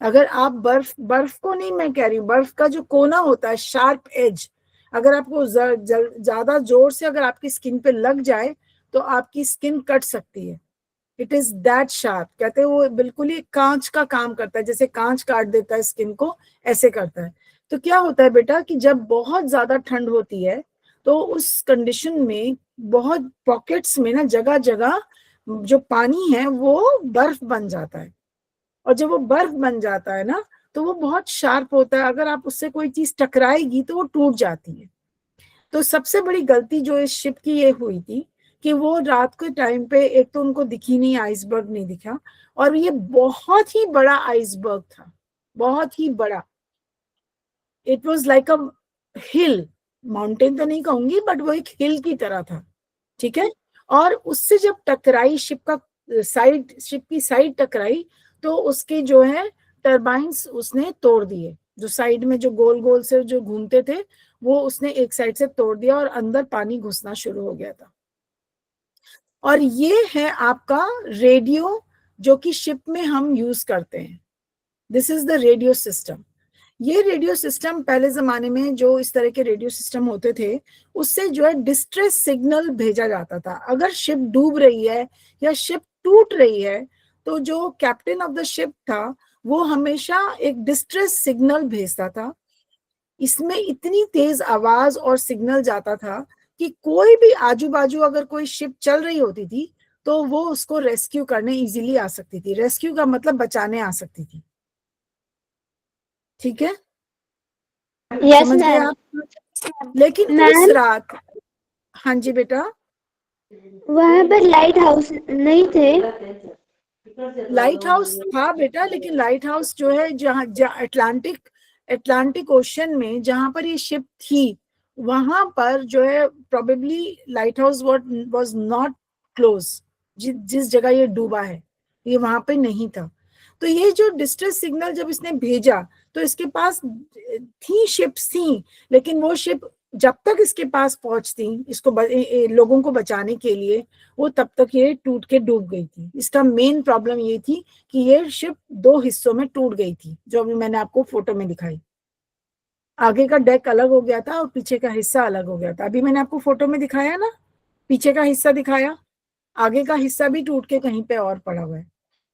अगर आप बर्फ को नहीं मैं कह रही हूँ, बर्फ का जो कोना होता है शार्प एज, अगर आपको ज्यादा जोर से अगर आपकी स्किन पे लग जाए तो आपकी स्किन कट सकती है। It is that sharp. कहते हैं वो बिल्कुल ही कांच का काम करता है, जैसे कांच काट देता है स्किन को, ऐसे करता है। तो क्या होता है बेटा कि जब बहुत ज्यादा ठंड होती है तो उस कंडीशन में बहुत पॉकेट्स में ना जगह जगह जो पानी है वो बर्फ बन जाता है। और जब वो बर्फ बन जाता है ना तो वो बहुत शार्प होता है। अगर आप उससे कोई चीज टकराएगी तो वो टूट जाती है। तो सबसे बड़ी गलती जो इस शिप की ये हुई थी कि वो रात के टाइम पे एक तो उनको दिखी नहीं, आइसबर्ग नहीं दिखा, और ये बहुत ही बड़ा आइसबर्ग था, बहुत ही बड़ा। It was like a hill, mountain तो नहीं कहूंगी बट वो एक हिल की तरह था, ठीक है। और उससे जब टकराई शिप का साइड, शिप की साइड टकराई तो उसके जो है टरबाइन्स उसने तोड़ दिए। जो साइड में जो गोल गोल से जो घूमते थे वो उसने एक साइड से तोड़ दिया और अंदर पानी घुसना शुरू हो गया था। और ये है आपका रेडियो जो कि शिप में हम यूज करते हैं। This is the radio system. ये रेडियो सिस्टम पहले जमाने में जो इस तरह के रेडियो सिस्टम होते थे उससे जो है डिस्ट्रेस सिग्नल भेजा जाता था। अगर शिप डूब रही है या शिप टूट रही है तो जो कैप्टन ऑफ द शिप था वो हमेशा एक डिस्ट्रेस सिग्नल भेजता था। इसमें इतनी तेज आवाज और सिग्नल जाता था कि कोई भी आजू बाजू अगर कोई शिप चल रही होती थी तो वो उसको रेस्क्यू करने इजीली आ सकती थी। रेस्क्यू का मतलब बचाने आ सकती थी, ठीक है, यस समझ गए मैम। आप? लेकिन उस मैम रात, हाँ जी बेटा, वहाँ पर लाइट हाउस नहीं थे। लाइट हाउस था बेटा, लेकिन लाइट हाउस जो है जहाँ अटलांटिक ओशन में जहां पर ये शिप थी वहां पर जो है probably light house was not close. जिस जगह ये डूबा है ये वहां पे नहीं था। तो ये जो डिस्ट्रेस सिग्नल जब इसने भेजा तो इसके पास थी शिप्स थी, लेकिन वो शिप जब तक इसके पहुंच पहुंचती इसको लोगों को बचाने के लिए वो तब तक ये टूट के डूब गई थी। इसका मेन प्रॉब्लम ये थी कि ये शिप दो हिस्सों में टूट गई थी, जो अभी मैंने आपको फोटो में दिखाई। आगे का डेक अलग हो गया था और पीछे का हिस्सा अलग हो गया था। अभी मैंने आपको फोटो में दिखाया ना, पीछे का हिस्सा दिखाया, आगे का हिस्सा भी टूट के कहीं पे और पड़ा हुआ है।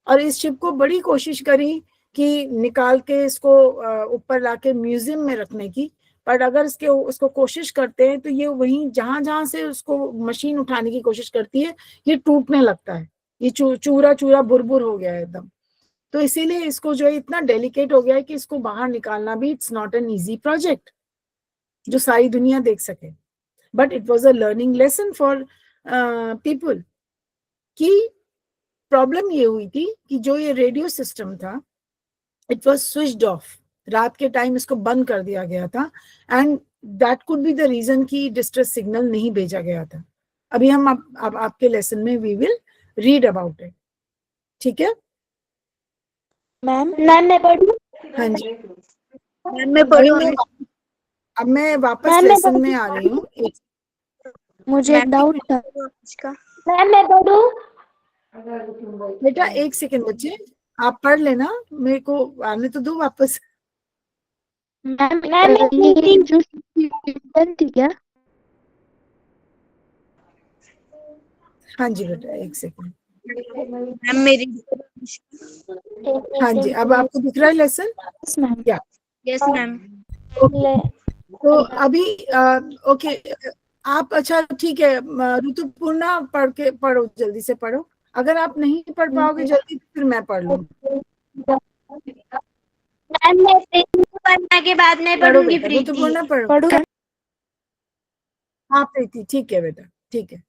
और इस शिप को बड़ी कोशिश करी कि निकाल के इसको ऊपर लाके म्यूजियम में रखने की, पर अगर उसको कोशिश करते हैं तो ये वहीं जहां जहां से उसको मशीन उठाने की कोशिश करती है ये टूटने लगता है। ये चूरा चूरा बुरबुर हो गया है एकदम। तो इसीलिए इसको जो है इतना डेलिकेट हो गया है कि इसको बाहर निकालना भी it's not an easy project जो सारी दुनिया देख सके। But it was a learning lesson for people. कि प्रॉब्लम ये हुई थी कि जो ये रेडियो सिस्टम था इट वॉज स्विच्ड ऑफ। रात के टाइम इसको बंद कर दिया गया था and that could be the reason कि डिस्ट्रेस सिग्नल नहीं भेजा गया था। अभी हम आपके लेसन में we will read about it, ठीक है। मैम मैं पढ़ूं? हाँ जी, मैम मैं अभी पढ़ूँ? अब मैं वापस मैम मैं लेसन में आ रही हूँ। मुझे एक डाउट था। इसका मैम मैं पढ़ूं? बेटा एक सेकेंड बच्चे, आप पढ़ लेना, मेरे को आने तो दो वापस। मैम ये जो सीजन थी क्या? हाँ जी बेटा एक सेकेंड। मैम मेरी हाँ जी, अब आपको दिख रहा है लेसन? Yes ma'am. या यस मैम। तो अभी ओके आप, अच्छा ठीक है, ऋतुपूर्णा पढ़ो, जल्दी से पढ़ो। अगर आप नहीं पढ़ पाओगे जल्दी तो फिर मैं पढ़ लूँ। मैम मैं प्रीति को पढ़ना के बाद में पढ़ो पढ़ूंगी बेटा, वो तो प्रीति। बोलना पढ़ो। पढ़ू हाँ प्रीति, ठीक है बेटा, ठीक है।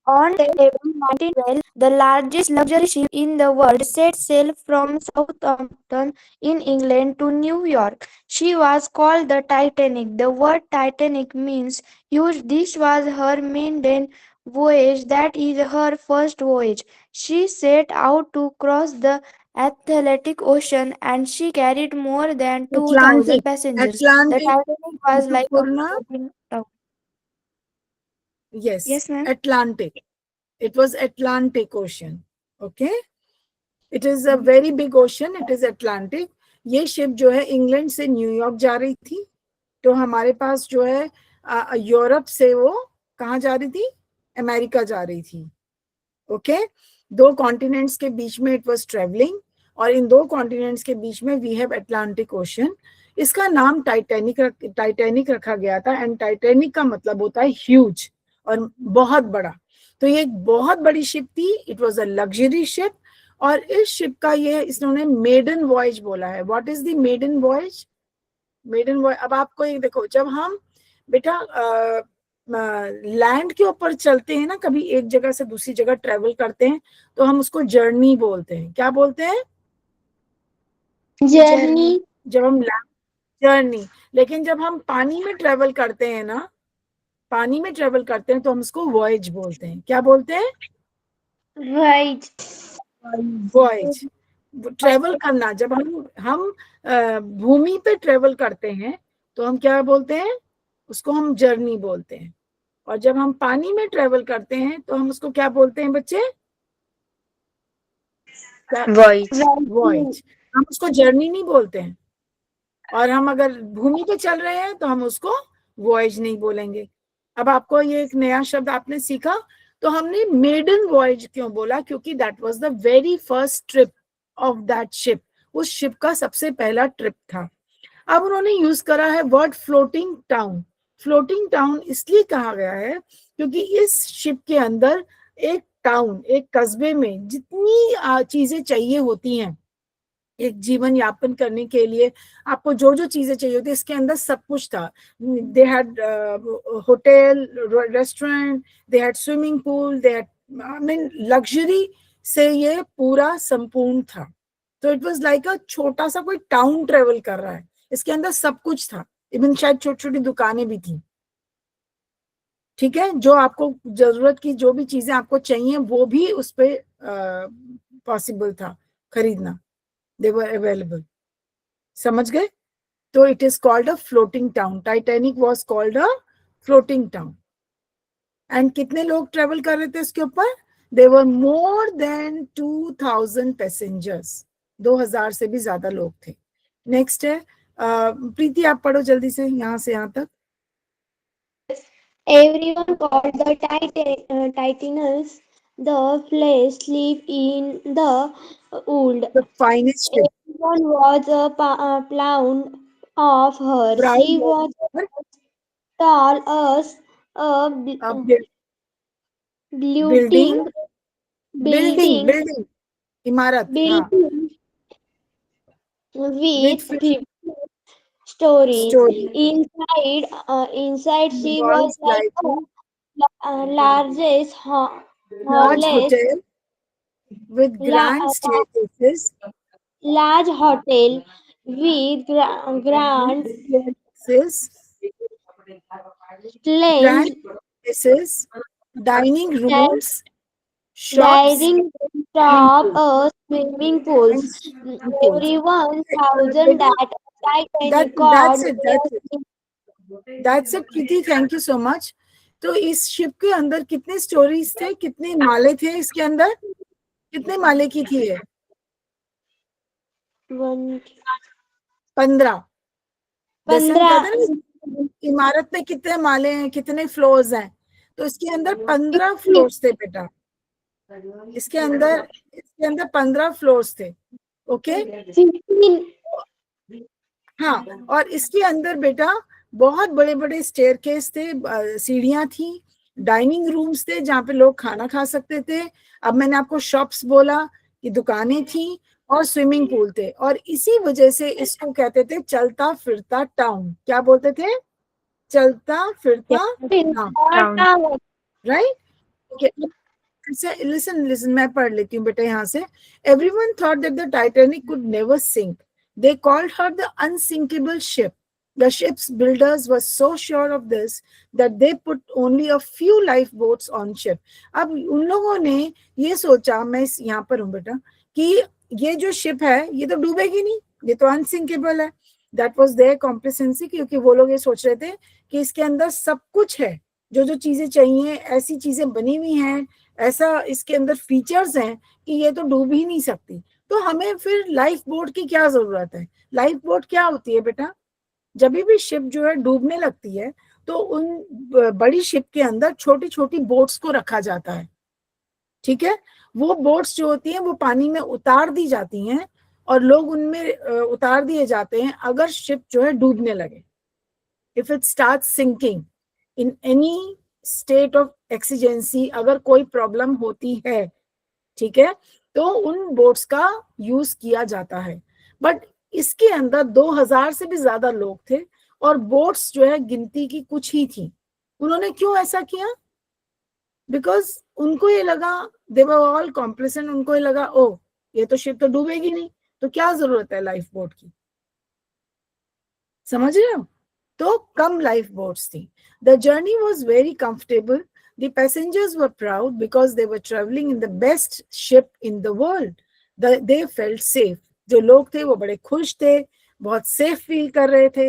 On April 1912, the largest luxury ship in the world set sail from Southampton in England to New York. She was called the Titanic. The word Titanic means huge. This was her maiden voyage, that is, her first voyage. She set out to cross the Atlantic Ocean and she carried more than 2,000 Atlantic, passengers. The Atlantic Titanic was like a पूर्ण, floating town. yes, Yes, ma'am. Atlantic. It was Atlantic Ocean. Okay, it is a very big ocean. It is Atlantic. ये ship जो है England से New York जा रही थी, तो हमारे पास जो है यूरोप से वो कहाँ जा रही थी, अमेरिका जा रही थी। ओके, दो कॉन्टिनेंट्स के बीच में इट वाज ट्रेवलिंग, और इन दो कॉन्टिनेंट्स के बीच में वी हैव अटलांटिक ओशन। इसका नाम टाइटैनिक रखा गया था, एंड टाइटैनिक का मतलब होता है ह्यूज और बहुत बड़ा। तो ये एक बहुत बड़ी शिप थी, it was a luxury ship, और इस शिप का ये इन्होंने मेडन वॉयज बोला है। What is the maiden voyage? Maiden voyage, अब आपको ये देखो, जब हम बेटा लैंड के ऊपर चलते हैं ना, कभी एक जगह से दूसरी जगह ट्रेवल करते हैं, तो हम उसको जर्नी बोलते हैं। क्या बोलते हैं? जर्नी। जब हम जर्नी। लेकिन जब हम पानी में ट्रेवल करते हैं ना, पानी में ट्रेवल करते हैं, तो हम उसको वॉयज बोलते हैं। क्या बोलते हैं? वाइज। वॉयज, ट्रेवल करना। जब हम भूमि पे ट्रेवल करते हैं तो हम क्या बोलते हैं? उसको हम जर्नी बोलते हैं। और जब हम पानी में ट्रेवल करते हैं तो हम उसको क्या बोलते हैं बच्चे? Voyage. वॉयज। हम उसको जर्नी नहीं बोलते हैं। और हम अगर भूमि पे चल रहे हैं तो हम उसको वॉयज नहीं बोलेंगे। अब आपको ये एक नया शब्द आपने सीखा। तो हमने मेडन वॉयज क्यों बोला? क्योंकि that was the very first trip of that ship. उस शिप का सबसे पहला ट्रिप था। अब उन्होंने यूज करा है word floating town. Floating town इसलिए कहा गया है क्योंकि इस शिप के अंदर एक टाउन, एक कस्बे में जितनी चीजें चाहिए होती हैं एक जीवन यापन करने के लिए, आपको जो जो चीजें चाहिए होती है, इसके अंदर सब कुछ था। They had hotel, restaurant, they had swimming pool, they had, I mean luxury से ये पूरा संपूर्ण था। तो इट वाज लाइक अ छोटा सा कोई टाउन ट्रेवल कर रहा है। इसके अंदर सब कुछ था, इवन शायद छोटी छोटी दुकानें भी थी। ठीक है, जो आपको जरूरत की जो भी चीजें आपको चाहिए वो भी उस पे पॉसिबल था खरीदना। They were available. समझ गए? तो it is called a floating town. Titanic was called a floating town. And कितने लोग ट्रेवल कर रहे थे इसके ऊपर? There were more than 2,000 passengers. 2,000 से भी ज्यादा लोग थे। नेक्स्ट है प्रीति, आप पढ़ो जल्दी से यहाँ से यहाँ तक। Everyone called the Titans the flesh sleep in the wood. The finest ship. Everyone was proud of her. Proud She was of her. tall as a A building, building, इमारत, हाँ, building with with 50 stories. story. Inside she was like a largest Large hall, hotel with grand staircases. large hotel with grand Staircases, lanes, grand places, dining rooms, shops, dining shop, a swimming pool. and swimming pools. Everyone thousand that Titanic That's God. it. That's it, Preeti. Thank you so much. तो इस ship के अंदर कितने stories थे, कितने माले थे इसके अंदर? कितने माले की थी ये? 15। जैसे हम कहते हैं ना इमारत में कितने माले हैं, कितने फ्लोर्स हैं, तो इसके अंदर 15 फ्लोर्स थे बेटा। इसके अंदर 15 फ्लोर्स थे। ओके, हाँ, और इसके अंदर बेटा बहुत बड़े बड़े स्टेयरकेस थे, सीढ़ियां थी, डाइनिंग रूम्स थे जहाँ पे लोग खाना खा सकते थे। अब मैंने आपको शॉप्स बोला कि दुकानें थी, और स्विमिंग पूल थे, और इसी वजह से इसको कहते थे चलता फिरता टाउन। क्या बोलते थे? चलता फिरता town, right? Okay, listen listen, मैं पढ़ लेती हूँ बेटा यहाँ से। Everyone thought that the Titanic could never sink, they called her the unsinkable ship. The ship's builders were so sure of this that they put only a few lifeboats on ship. अब उन लोगों ने ये सोचा, मैं यहाँ पर हूँ बेटा, कि ये जो शिप है ये तो डूबेगी नहीं, ये तो अनसिंकेबल है। That was their complacency, क्योंकि वो लोग ये सोच रहे थे कि इसके अंदर सब कुछ है, जो जो चीजें चाहिए ऐसी चीजें बनी हुई हैं, ऐसा इसके अंदर फीचर्स हैं कि ये तो डूब ही नहीं सकती। तो हमें फिर लाइफ बोट की क्या जरूरत है? लाइफ बोट क्या होती है बेटा? जब भी शिप जो है डूबने लगती है तो उन बड़ी शिप के अंदर छोटी छोटी बोट्स को रखा जाता है, ठीक है? वो बोट्स जो होती हैं वो पानी में उतार दी जाती हैं और लोग उनमें उतार दिए जाते हैं अगर शिप जो है डूबने लगे। If it start sinking in any state of exigency, अगर कोई प्रॉब्लम होती है, ठीक है, तो उन बोट्स का यूज किया जाता है। बट इसके अंदर 2000 से भी ज्यादा लोग थे और बोट्स जो है गिनती की कुछ ही थी। उन्होंने क्यों ऐसा किया? बिकॉज उनको ये लगा, दे वर ऑल कॉम्प्लिसेंट, उनको ये लगा ओ ये तो शिप तो डूबेगी नहीं, तो क्या जरूरत है लाइफ बोट की? समझ रहे हो? तो कम लाइफ बोट्स थी। The journey was very comfortable, the passengers were proud because they were traveling in the best ship in the world. They felt safe. जो लोग थे वो बड़े खुश थे, बहुत सेफ फील कर रहे थे।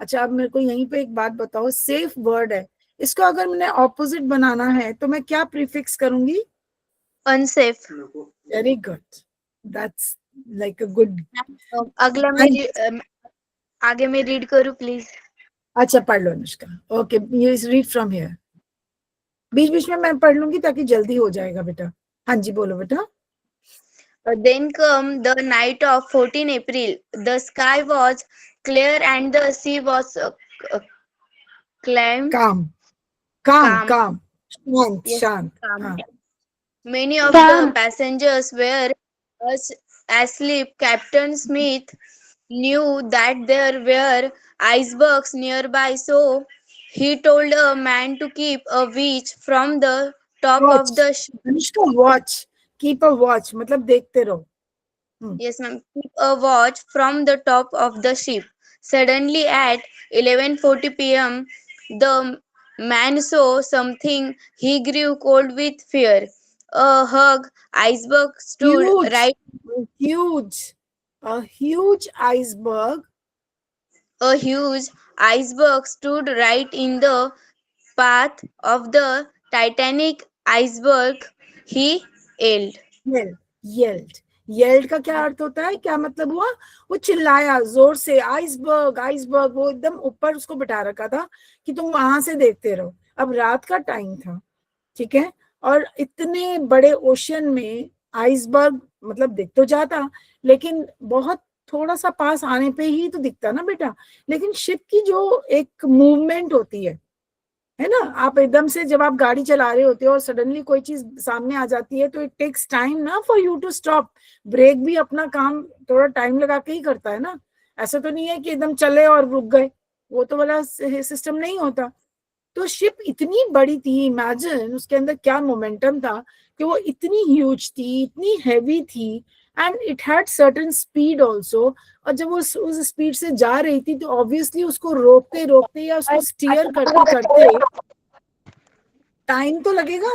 अच्छा, अब मेरे को यहीं पे एक बात बताओ, सेफ वर्ड है, इसको अगर मैंने ऑपोजिट बनाना है तो मैं क्या प्रीफिक्स करूंगी? Unsafe. Very good, that's like a good. अगला मैं आगे मैं रीड करूं प्लीज? अच्छा पढ़ लो अनुष्का। ओके, ये रीड फ्रॉम हियर। बीच बीच में मैं पढ़ लूंगी ताकि जल्दी हो जाएगा बेटा। हाँ जी बोलो बेटा। Then come the night of 14 April. The sky was clear and the sea was calm. Calm. शांत, Yes, शांत। calm. हाँ। Many of Calm. the passengers were asleep. Captain Smith knew that there were icebergs nearby, so he told a man to keep a watch from the top Watch. of the ship. Anushka watch, keep a watch मतलब देखते रहो। Yes, ma'am. Keep a watch from the top of the ship. Suddenly, at 11:40 p.m., the man saw something. He grew cold with fear. A hug iceberg stood Huge, right. a huge iceberg. A huge iceberg stood right in the path of the Titanic iceberg. He yelled. Yelled का क्या अर्थ होता है? क्या मतलब हुआ? वो चिल्लाया जोर से, आइसबर्ग आइसबर्ग। वो एकदम ऊपर उसको बिठा रखा था कि तुम वहां से देखते रहो। अब रात का टाइम था, ठीक है, और इतने बड़े ओशन में आइसबर्ग मतलब दिख तो जाता, लेकिन बहुत थोड़ा सा पास आने पे ही तो दिखता ना बेटा। लेकिन शिप की जो एक मूवमेंट होती है ना, आप एकदम से जब आप गाड़ी चला रहे होते हो और सडनली कोई चीज सामने आ जाती है तो इट टेक्स टाइम ना for you to stop. Break भी अपना काम थोड़ा टाइम लगा के ही करता है ना, ऐसा तो नहीं है कि एकदम चले और रुक गए, वो तो वाला सिस्टम नहीं होता। तो शिप इतनी बड़ी थी, इमेजिन उसके अंदर क्या मोमेंटम था कि वो इतनी ह्यूज थी, इतनी हैवी थी, and it had certain speed also. और जब वो उस स्पीड से जा रही थी तो ऑब्वियसली उसको रोकते रोकते या उसको स्टीयर करते करते टाइम तो लगेगा,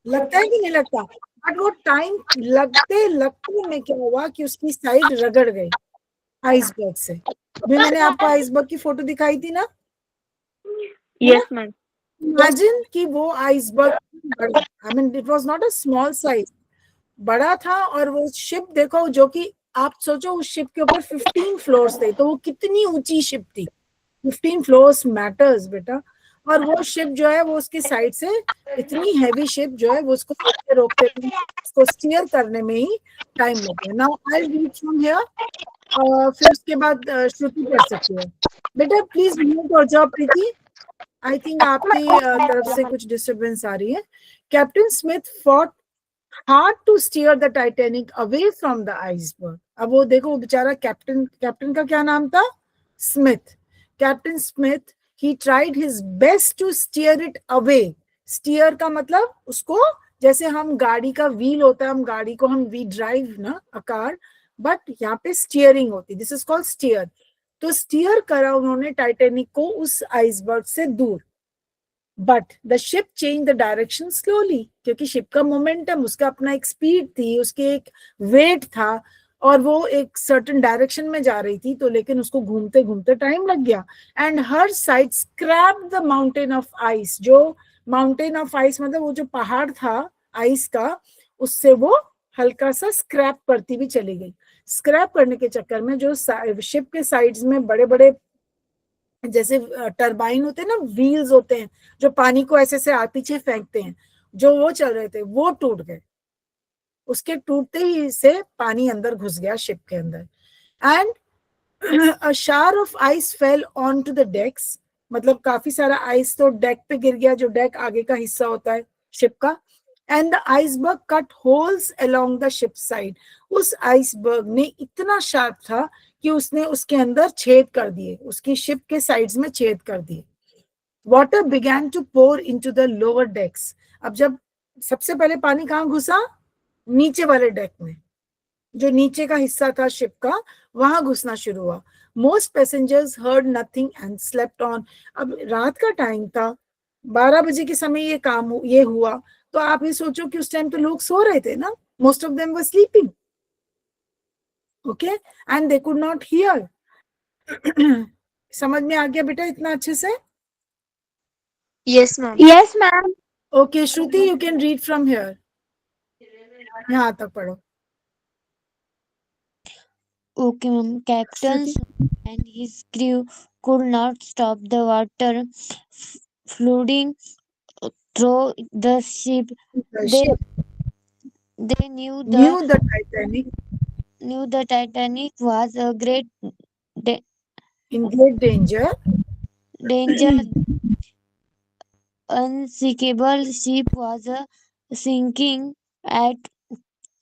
लगता है कि नहीं लगता? बट वो टाइम लगते लगते में क्या हुआ कि उसकी साइड रगड़ गई आइसबर्ग से। अभी मैंने आपको आइसबर्ग की फोटो दिखाई थी ना? Yes, ma'am. इमेजिन कि वो iceberg, I mean it was not a small size, बड़ा था। और वो शिप देखो, जो कि आप सोचो उस शिप के ऊपर 15 फ्लोर्स थे, तो वो कितनी ऊंची शिप थी। 15 फ्लोर्स मैटर्स बेटा। और वो शिप जो है वो उसकी साइड से इतनी हैवी शिप जो है वो उसको रोकते रोकते उसको स्टीयर करने में ही टाइम लग गया। Now I read from here, फिर उसके बाद श्रुति पढ़ सकती है। बेटा प्लीज म्यूट हो जाओ प्रीति, आई थिंक आपकी तरफ से कुछ डिस्टर्बेंस आ रही है। Captain Smith fought hard to steer the Titanic away from the iceberg. अब वो देखो, वो बेचारा कैप्टन का क्या नाम था? Smith. Captain Smith, he tried his best to steer it away. Steer का मतलब उसको, जैसे हम गाड़ी का व्हील होता है, हम गाड़ी को we drive ना a car, बट यहाँ पे स्टीयरिंग होती, दिस इज कॉल्ड स्टीयर. तो स्टीयर करा उन्होंने टाइटेनिक को उस आइसबर्ग से दूर. But the ship change the direction slowly, क्योंकि शिप का मोमेंटम, उसका अपना एक स्पीड थी, उसके एक वेट था, और वो एक सर्टेन डायरेक्शन में जा रही थी, तो लेकिन उसको घूमते घूमते टाइम लग गया. And her side scrap the mountain of ice. जो माउंटेन ऑफ आइस मतलब वो जो पहाड़ था आइस का, उससे वो हल्का सा स्क्रैप करती भी चली गई. स्क्रैप करने के चक्कर में जो शिप के साइड्स में बड़े बड़े जैसे टरबाइन होते हैं ना, व्हील्स होते हैं जो पानी को ऐसे से पीछे फेंकते हैं, जो वो चल रहे थे वो टूट गए. उसके टूटते ही से पानी अंदर घुस गया शिप के अंदर. And a shower of ice fell on to the decks. मतलब काफी सारा आइस तो डेक पे गिर गया, जो डेक आगे का हिस्सा होता है शिप का. And the iceberg cut holes along the ship side. उस आइसबर्ग ने इतना शार्प था कि उसने उसके अंदर छेद कर दिए, उसकी शिप के साइड्स में छेद कर दिए. Water began to pour into the lower decks. अब जब सबसे पहले पानी कहाँ घुसा? नीचे वाले डेक में, जो नीचे का हिस्सा था शिप का, वहां घुसना शुरू हुआ. Most passengers heard nothing and slept on. अब रात का टाइम था, 12 बजे के समय ये हुआ, तो आप ये सोचो कि उस टाइम तो लोग सो रहे थे ना. Most of them were sleeping. Okay, and they could not here. समझ में आ गया बेटा इतना अच्छे से? Yes, ma'am. Yes, ma'am. Okay Shruti, you can read from here. यहाँ तक पढ़ो. Okay, ma'am. Captain Smith and his crew could not stop the water flooding through the ship. The They ship they knew knew the Titanic the Titanic was a great in great danger. danger. Unsinkable ship was sinking at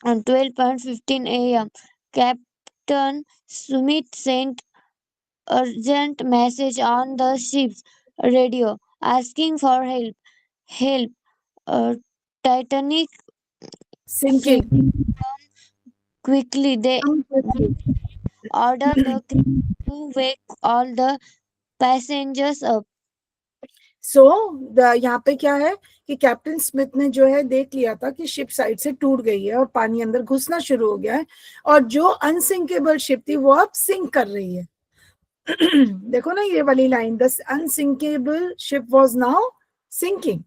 12:15 a.m. Captain Smith sent urgent message on the ship's radio asking for help. Help! Titanic Sinking. quickly. They ordered the crew to wake all the passengers up. सो यहाँ पे क्या है कि captain Smith ने जो है देख लिया था कि शिप साइड से टूट गई है और पानी अंदर घुसना शुरू हो गया है, और जो अनसिंकेबल शिप थी वो अब सिंक कर रही है. देखो ना ये वाली line, the unsinkable ship was now sinking.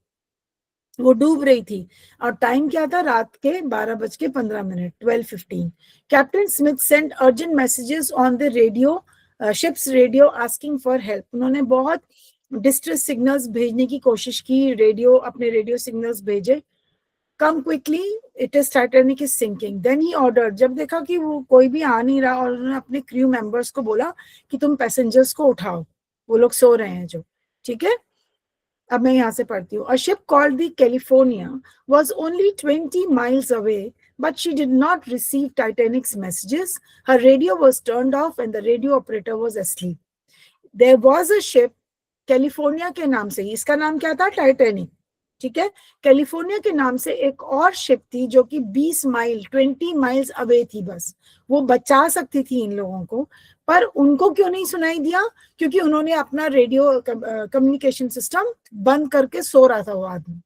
वो डूब रही थी, और टाइम क्या था? रात के 12:15, 12:15. Captain Smith sent urgent messages on the radio, ship's radio, asking for help. उन्होंने बहुत डिस्ट्रेस सिग्नल्स भेजने की कोशिश की, रेडियो, अपने रेडियो सिग्नल्स भेजे. Come quickly, it is Titanic is sinking. Then he ordered, जब देखा कि वो कोई भी आ नहीं रहा, और उन्होंने अपने क्रू मेंबर्स को बोला कि तुम पैसेंजर्स को उठाओ, वो लोग सो रहे हैं जो. ठीक है, अब मैं यहाँ से पढ़ती हूँ. A ship called the California was only 20 miles away, but she did not receive Titanic's messages. Her radio was turned off and the radio operator was asleep. There was a ship, California के नाम से, इसका नाम क्या था? Titanic. ठीक है, California के नाम से एक और शिप थी जो कि 20 माइल्स अवे थी. बस वो बचा सकती थी इन लोगों को, पर उनको क्यों नहीं सुनाई दिया? क्योंकि उन्होंने अपना रेडियो कम्युनिकेशन सिस्टम बंद करके सो रहा था वो आदमी.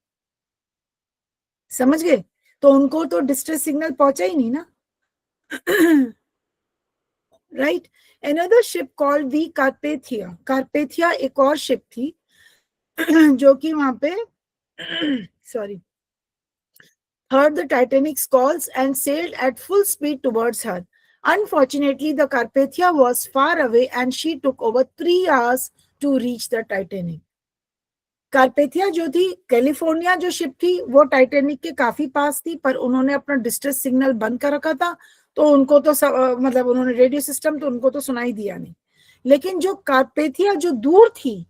समझ गए? तो उनको तो डिस्ट्रेस सिग्नल पहुंचा ही नहीं ना. Right. Another ship called the Carpathia. Carpathia एक और शिप थी जो कि वहां पे sorry, heard the Titanic's calls and sailed at full speed towards her. Unfortunately, the Carpathia was far away and she took over 3 hours to reach the Titanic. Carpathia जो थी, California जो शिप थी, वो टाइटैनिक के काफी पास थी, पर उन्होंने अपना डिस्ट्रेस सिग्नल बंद कर रखा था, तो उनको तो मतलब उन्होंने रेडियो सिस्टम, तो उनको तो सुनाई दिया नहीं. लेकिन जो कार्पेथिया जो दूर थी,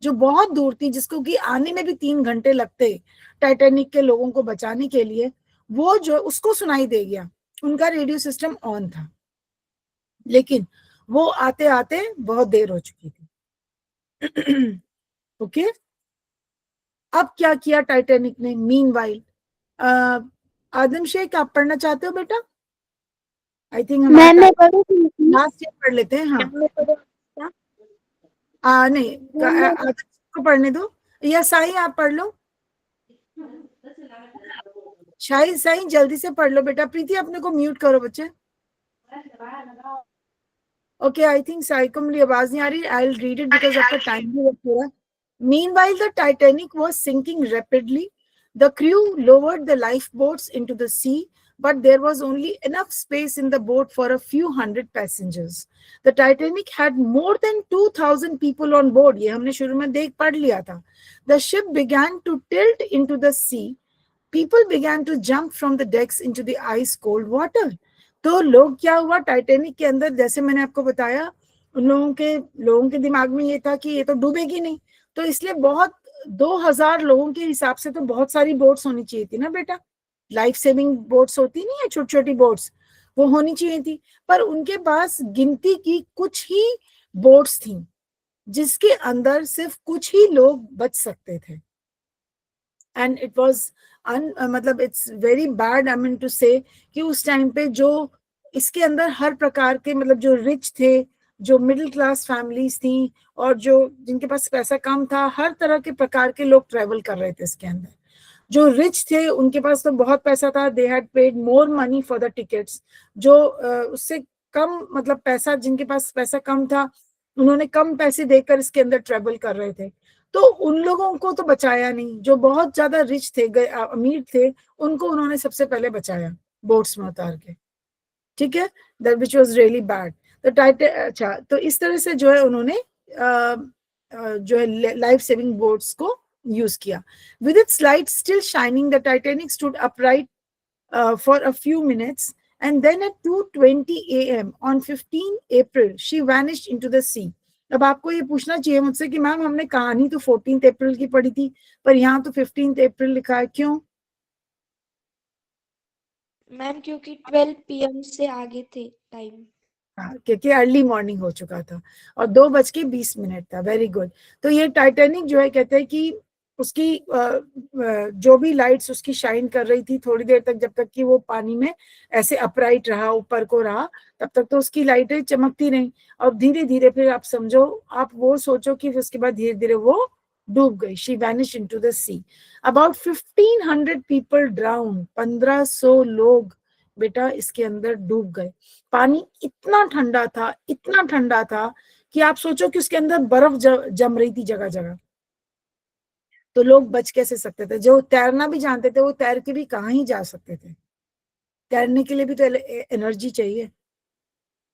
जो बहुत दूर थी, जिसको कि आने में भी 3 घंटे लगते टाइटैनिक के लोगों को बचाने के लिए, वो जो उसको सुनाई दे गया, उनका रेडियो सिस्टम ऑन था, लेकिन वो आते आते बहुत देर हो चुकी थी। ओके, अब क्या किया टाइटैनिक ने? मीनवाइल, आदम शेख आप पढ़ना चाहते हो बेटा? आई थिंक हमारा मैम मैं पढ़ूंगी। लास्ट ईयर पढ़ लेते हैं। हाँ नहीं, आदम शेख को पढ़ने दो, या साई आप पढ़ लो। शाही साई जल्दी से पढ़ लो बेटा। प्रीति अपने को म्यूट करो बच्चे। ओके, आई थिंक साई को मेरी आवाज नहीं आ रही। I will read it because आपका टाइम भी पूरा। Meanwhile, the Titanic was sinking rapidly. The crew lowered the lifeboats into the sea, but there was only enough space in the boat for a few hundred passengers. The Titanic had more than 2,000 people on board. ये हमने शुरू में देख पढ़ लिया था. The ship began to tilt into the sea. People began to jump from the decks into the ice cold water. तो लोग क्या हुआ टाइटैनिक के अंदर, जैसे मैंने आपको बताया, उन लोगों के दिमाग में ये था कि ये तो डूबेगी नहीं, तो इसलिए बहुत 2,000 लोगों के हिसाब से तो बहुत सारी बोट्स होनी चाहिए थी ना बेटा। लाइफ सेविंग बोट्स होती नहीं है, छोटी छोटी बोट्स, वो होनी चाहिए थी, पर उनके पास गिनती की कुछ ही बोट्स थी, जिसके अंदर सिर्फ कुछ ही लोग बच सकते थे। एंड इट वॉज मतलब it's very bad, I mean to say, कि उस टाइम पे जो इसके अंदर हर प्रकार के, मतलब जो रिच थे, जो मिडिल क्लास फैमिलीज थी, और जो जिनके पास पैसा कम था, हर तरह के प्रकार के लोग ट्रेवल कर रहे थे इसके अंदर। जो रिच थे उनके पास तो बहुत पैसा था, they had paid more money for the tickets. जो उससे कम, मतलब पैसा, जिनके पास पैसा कम था, उन्होंने कम पैसे देकर इसके अंदर ट्रेवल कर रहे थे। तो उन लोगों को तो बचाया नहीं, जो बहुत ज्यादा रिच थे, अमीर थे, उनको उन्होंने सबसे पहले बचाया बोट्स में उतार के। ठीक है, that which was really bad. तो अच्छा, तो इस तरह से जो है उन्होंने जो है लाइफ सेविंग बोट्स को यूज किया। With its light still shining, the Titanic stood upright for a few minutes, and then at 2:20 a.m. on 15 April she vanished into the sea. अब आपको ये पूछना चाहिए मुझसे कि मैम हमने कहानी तो 14 अप्रैल की पढ़ी थी, पर यहाँ तो 15 अप्रैल लिखा है, क्यों? मैम क्योंकि 12 PM से आगे थे टाइम। क्योंकि अर्ली मॉर्निंग हो चुका था और 2:20 था। Very good. तो ये टाइटैनिक जो है, कहते हैं कि उसकी जो भी लाइट्स उसकी शाइन कर रही थी थोड़ी देर तक, जब तक कि वो पानी में ऐसे अपराइट रहा, ऊपर को रहा, तब तक तो उसकी लाइटें चमकती रही। और धीरे धीरे फिर आप समझो, आप वो सोचो कि उसके बाद धीरे धीरे वो डूब गई। She vanish into the sea. About 1500 people drown, 1500 लोग बेटा इसके अंदर डूब गए। पानी इतना ठंडा था, इतना ठंडा था कि आप सोचो कि उसके अंदर बर्फ जम रही थी जगह जगह। तो लोग बच कैसे सकते थे? जो तैरना भी जानते थे वो तैर के भी कहाँ ही जा सकते थे, तैरने के लिए भी तो एनर्जी चाहिए,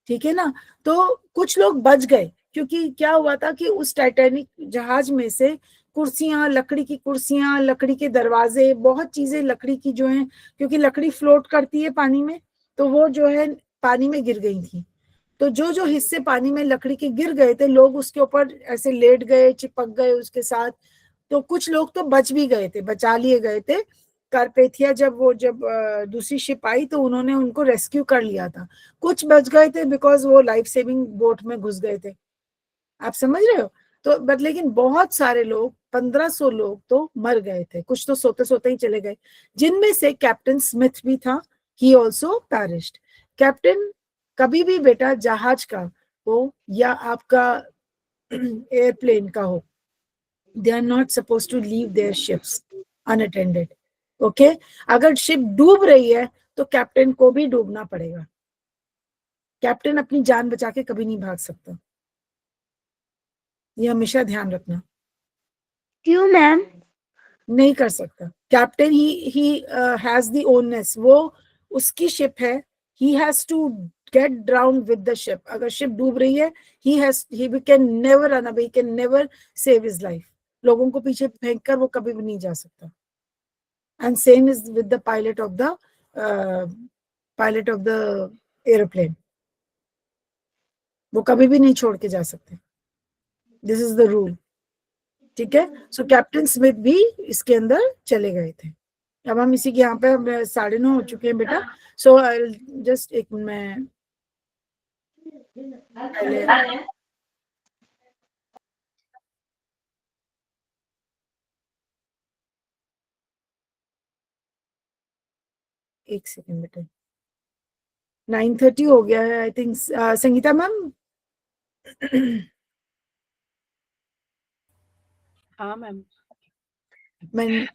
ठीक है ना। तो कुछ लोग बच गए, क्योंकि क्या हुआ था कि उस टाइटैनिक जहाज में से कुर्सियां, लकड़ी की कुर्सियां, लकड़ी के दरवाजे, बहुत चीजें लकड़ी की जो हैं, क्योंकि लकड़ी फ्लोट करती है पानी में, तो वो जो है पानी में गिर गई थी। तो जो जो हिस्से पानी में लकड़ी के गिर गए थे, लोग उसके ऊपर ऐसे लेट गए, चिपक गए उसके साथ। तो कुछ लोग तो बच भी गए थे, बचा लिए गए थे। कारपेथिया जब दूसरी शिप आई तो उन्होंने उनको रेस्क्यू कर लिया था। कुछ बच गए थे बिकॉज वो लाइफ सेविंग बोट में घुस गए थे, आप समझ रहे हो। तो बट लेकिन बहुत सारे लोग, 1500 लोग तो मर गए थे, कुछ तो सोते सोते ही चले गए, जिनमें से कैप्टन स्मिथ भी था। He also पैरिश्ड। कैप्टन कभी भी बेटा जहाज का हो या आपका एयरप्लेन का हो, they are not supposed to leave their ships unattended. Okay, अगर शिप डूब रही है तो कैप्टन को भी डूबना पड़ेगा। कैप्टन अपनी जान बचा के कभी नहीं भाग सकता, ये हमेशा ध्यान रखना। क्यों मैम? नहीं कर सकता। Captain he has the ownness, वो उसकी शिप है, he has to get drown with the ship. अगर शिप डूब रही है, he can never run away, he can never save his life. लोगों को पीछे फेंक कर वो कभी भी नहीं जा सकता। And same is with the pilot of the aeroplane, वो कभी भी नहीं छोड़ के जा सकते। दिस इज द रूल, ठीक है। सो कैप्टन स्मिथ भी इसके अंदर चले गए थे। अब हम इसी के यहाँ पे 9:30 हो चुके हैं बेटा. सो जस्ट एक मैं पहले एक सेकंड बेटा. 9:30 हो गया है आई थिंक. संगीता मैम. हाँ मैम. मैं